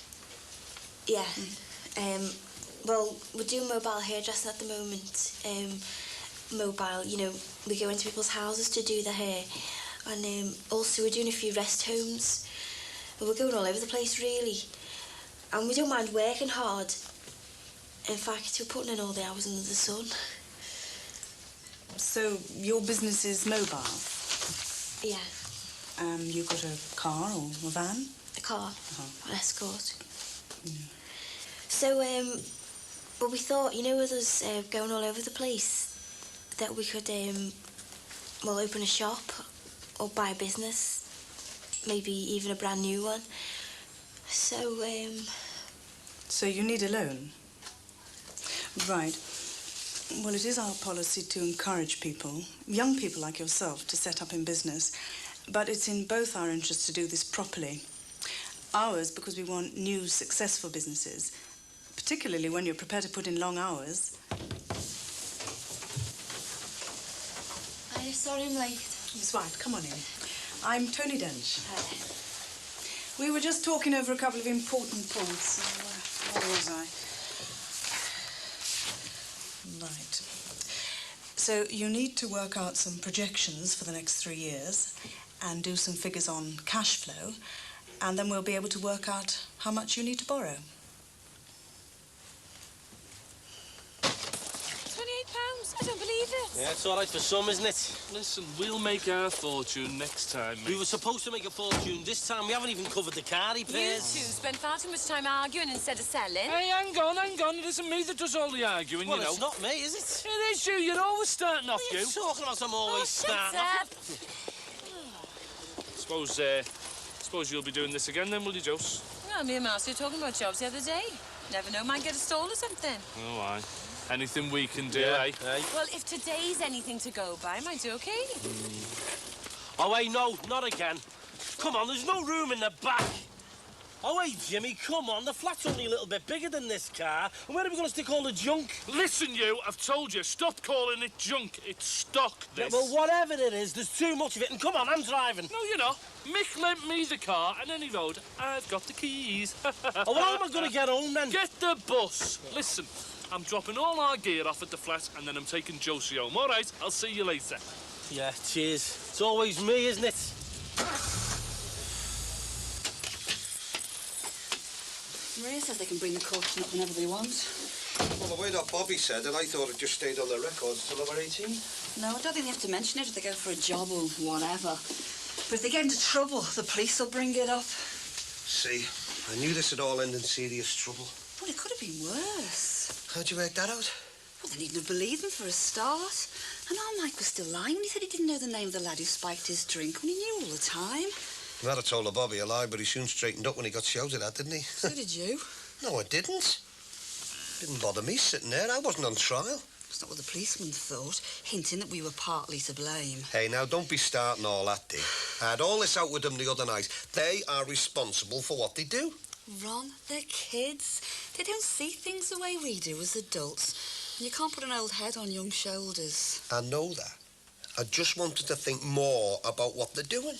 Yeah. Well, we're doing mobile hairdressing at the moment. Mobile, you know, we go into people's houses to do the hair. And also we're doing a few rest homes. And we're going all over the place, really. And we don't mind working hard. In fact, we're putting in all the hours under the sun. So, your business is mobile? Yeah. You got a car or a van? A car. Uh-huh. An escort. Yeah. So, well, we thought, you know, with us going all over the place, that we could, well, open a shop or buy a business, maybe even a brand new one. So, So you need a loan? Right. Well, it is our policy to encourage people, young people like yourself, to set up in business. But it's in both our interests to do this properly. Ours, because we want new, successful businesses, particularly when you're prepared to put in long hours. I'm sorry I'm late. Miss White, come on in. I'm Tony Dench. We were just talking over a couple of important points. Where was I? Right. So you need to work out some projections for the next 3 years and do some figures on cash flow, and then we'll be able to work out how much you need to borrow. £28? I don't believe it. Yeah, it's all right for some, isn't it? Listen, we'll make our fortune next time, mate. We were supposed to make a fortune this time. We haven't even covered the car You repairs. two spend far too much time arguing instead of selling. Hey, hang on. It isn't me that does all the arguing, Well, you know. it's not me, is it? It is you. You're always starting off, What are you talking about? I'm always starting off. Suppose you'll be doing this again then, will you, Jose? Well, me and Marcy were talking about jobs the other day. Never know, might get a stall or something. Oh, aye. Anything we can do, Yeah, eh? Well, if today's anything to go by, might do okay. Oh, wait, no, not again. Come on, there's no room in the back. Oh, wait, Jimmy, come on. The flat's only a little bit bigger than this car. And where are we going to stick all the junk? Listen, you, I've told you, stop calling it junk. It's stock, this. Yeah, well, whatever it is, there's too much of it. And come on, I'm driving. No, you're not. Mick lent me the car, and any road, I've got the keys. Oh, well, how am I going to get home, then? Get the bus. Listen, I'm dropping all our gear off at the flat, and then I'm taking Josie home. All right, I'll see you later. Yeah, cheers. It's always me, isn't it? Maria says they can bring the collection up whenever they want. Well, the way that Bobby said it, I thought it just stayed on the records till they were 18. No, I don't think they have to mention it if they go for a job or whatever. But if they get into trouble, the police will bring it up. See, I knew this would all end in serious trouble. Well, it could have been worse. How'd you work that out? Well, they needn't have believed him for a start. And our Mike was still lying when he said he didn't know the name of the lad who spiked his drink when he knew all the time. Well, I told the Bobby a lie, but he soon straightened up when he got shouted at, didn't he? So did you. No, I didn't. Didn't bother me sitting there. I wasn't on trial. That's not what the policeman thought, hinting that we were partly to blame. Hey, now, don't be starting all that, Dee. I had all this out with them the other night. They are responsible for what they do. Ron, they're kids. They don't see things the way we do as adults. And you can't put an old head on young shoulders. I know that. I just wanted to think more about what they're doing.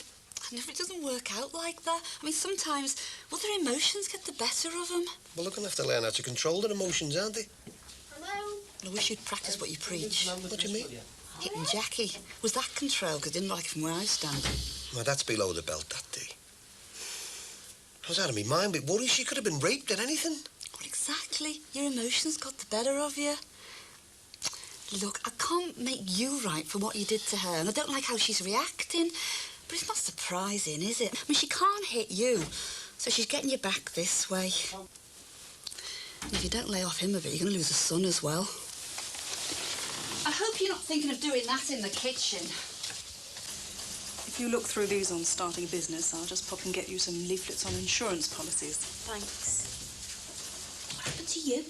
And if it doesn't work out like that, I mean, sometimes, well, their emotions get the better of them. Well, they're going to have to learn how to control their emotions, aren't they? Hello? I wish you'd practice what you preach. What do you mean? Hitting Jackie. Was that control? Because I didn't like it from where I stand. Well, that's below the belt, that, Dee. I was out of my mind with worry. She could have been raped or anything. Well, exactly. Your emotions got the better of you. Look, I can't make you right for what you did to her, and I don't like how she's reacting. But it's not surprising, is it? I mean, she can't hit you, so she's getting you back this way. And if you don't lay off him a bit, you're going to lose a son as well. I hope you're not thinking of doing that in the kitchen. If you look through these on starting a business, I'll just pop and get you some leaflets on insurance policies. Thanks. What happened to you?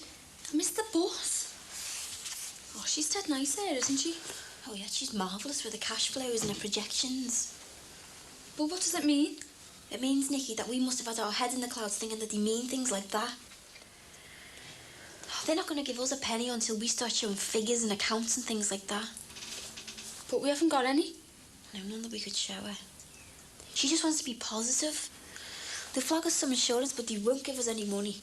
I missed the bus. Oh, she's dead nice there, isn't she? Oh, yeah, she's marvellous with the cash flows and her projections. But what does it mean? It means, Nikki, that we must have had our heads in the clouds thinking that they mean things like that. They're not going to give us a penny until we start showing figures and accounts and things like that. But we haven't got any. No, none that we could show her. She just wants to be positive. They'll flag us some insurance, but they won't give us any money.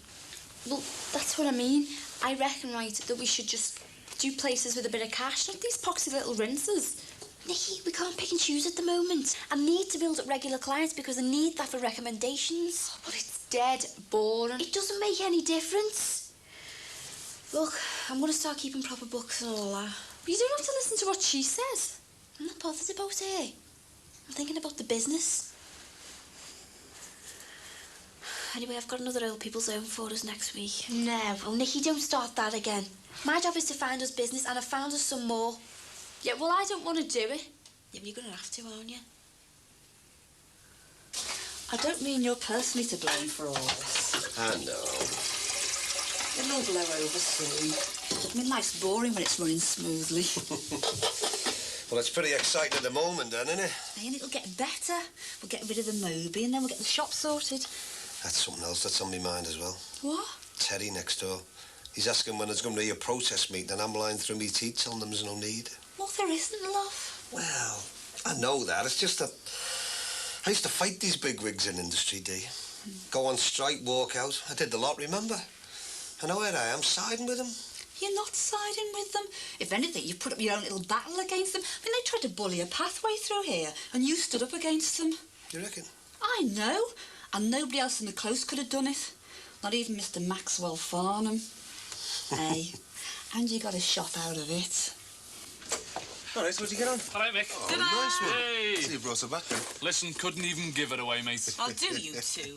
Well, that's what I mean. I reckon, right, that we should just do places with a bit of cash, not these poxy little rinses. Nikki, we can't pick and choose at the moment. I need to build up regular clients because I need that for recommendations. But it's dead boring. It doesn't make any difference. Look, I'm going to start keeping proper books and all that. But you don't have to listen to what she says. I'm not bothered about her. I'm thinking about the business. Anyway, I've got another old people's home for us next week. No. Oh, Nikki, don't start that again. My job is to find us business, and I've found us some more. Yeah, well, I don't want to do it. Yeah, but you're going to have to, aren't you? I don't mean you're personally to blame for all this. I know. It'll all blow over soon. I mean, life's boring when it's running smoothly. Well, it's pretty exciting at the moment, then, isn't it? And it'll get better. We'll get rid of the Moby and then we'll get the shop sorted. That's something else that's on my mind as well. What? Teddy next door. He's asking when there's going to be a protest meeting, and I'm lying through me teeth telling them there's no need. Well, there isn't, love. Well, I know that. It's just that I used to fight these big wigs in industry, Dee. Go on strike, walk out. I did the lot, remember? I know where I am, siding with them. You're not siding with them. If anything, you've put up your own little battle against them. I mean, they tried to bully a pathway through here, and you stood up against them. You reckon? I know. And nobody else in the close could have done it. Not even Mr. Maxwell Farnham. Hey, and you got a shop out of it. All right, so what'd you get on? All right, Mick. Oh, nice one. Hey. See, you brought her back then. Listen, couldn't even give it away, mate. I'll do you two. You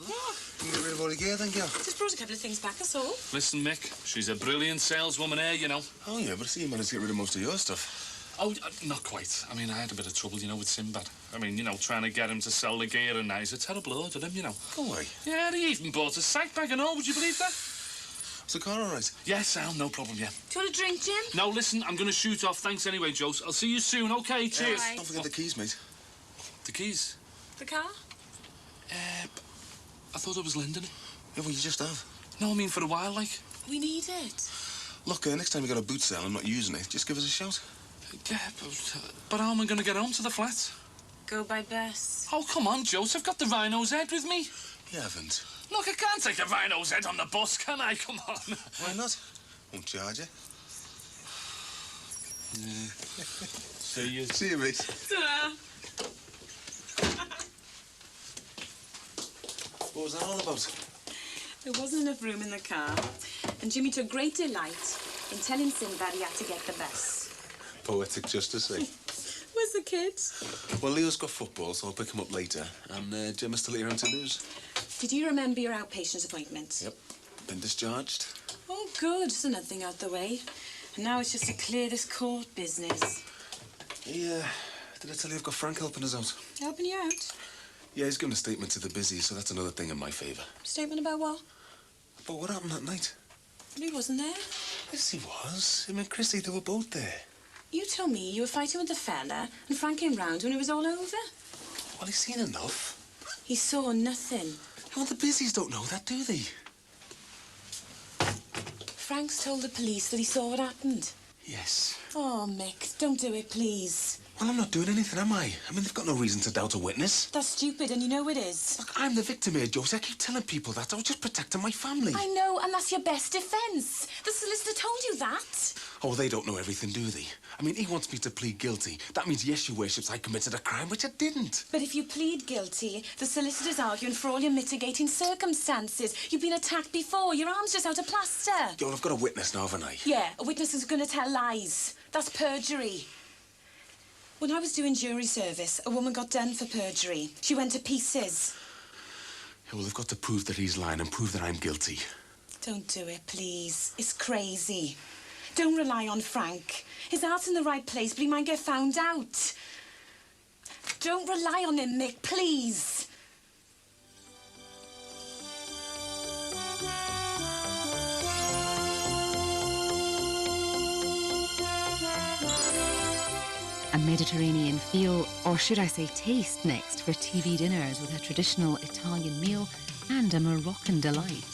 can get rid of all the gear then, girl. Just brought a couple of things back, that's all. Listen, Mick, she's a brilliant saleswoman here, you know. Oh, yeah, but I see you managed to get rid of most of your stuff. Oh, not quite. I mean, I had a bit of trouble, you know, with Sinbad. I mean, you know, trying to get him to sell the gear, and he's a terrible order, him, you know. Go away. Yeah, he even bought a sack bag and all, would you believe that? Is the car all right? Yes, Sal, no problem, yeah. Do you want a drink, Jim? No, listen, I'm going to shoot off. Thanks anyway, Joe. I'll see you soon, OK? Cheers. Right. Don't forget the keys, mate. The keys? The car? I thought I was lending it. Yeah, well, you just have. No, I mean for a while, like. We need it. Look, next time you got a boot sale and not using it, just give us a shout. Yeah, but how am I going to get home to the flat? Go by bus. Oh, come on, Joseph. I've got the rhino's head with me. You haven't. Look, I can't take the rhino's head on the bus, can I? Come on. Why not? Won't charge you. See you. See you, mate. Ta-ra. What was that all about? There wasn't enough room in the car, and Jimmy took great delight in telling Sinbad he had to get the bus. Poetic justice, eh? Where's the kids? Well, Leo's got football, so I'll pick him up later. And Jim is still here on Toulouse. Did you remember your outpatient appointment? Yep. Been discharged. Oh, good. There's another thing out the way. And now it's just to clear this court business. Yeah. Did I tell you I've got Frank helping us out? Helping you out? Yeah, he's given a statement to the busy, so that's another thing in my favour. Statement about what? But what happened that night? He wasn't there. Yes, he was. Him and Chrissy, they were both there. You told me you were fighting with the fella, and Frank came round when it was all over. Well, he's seen enough. He saw nothing. Well, the busies don't know that, do they? Frank's told the police that he saw what happened. Yes. Oh, Mick, don't do it, please. Well, I'm not doing anything, am I? I mean, they've got no reason to doubt a witness. That's stupid, and you know it is. Look, I'm the victim here, Josie. I keep telling people that. I was just protecting my family. I know, and that's your best defence. The solicitor told you that. Oh, they don't know everything, do they? I mean, he wants me to plead guilty. That means, yes, your worships, I committed a crime, which I didn't. But if you plead guilty, the solicitor's arguing for all your mitigating circumstances. You've been attacked before. Your arm's just out of plaster. Yo, I've got a witness now, haven't I? Yeah, a witness is going to tell lies. That's perjury. When I was doing jury service, a woman got done for perjury. She went to pieces. Yeah, well, they've got to prove that he's lying and prove that I'm guilty. Don't do it, please. It's crazy. Don't rely on Frank. His heart's in the right place, but he might get found out. Don't rely on him, Mick, please. A Mediterranean feel, or should I say taste, next for TV dinners with a traditional Italian meal and a Moroccan delight.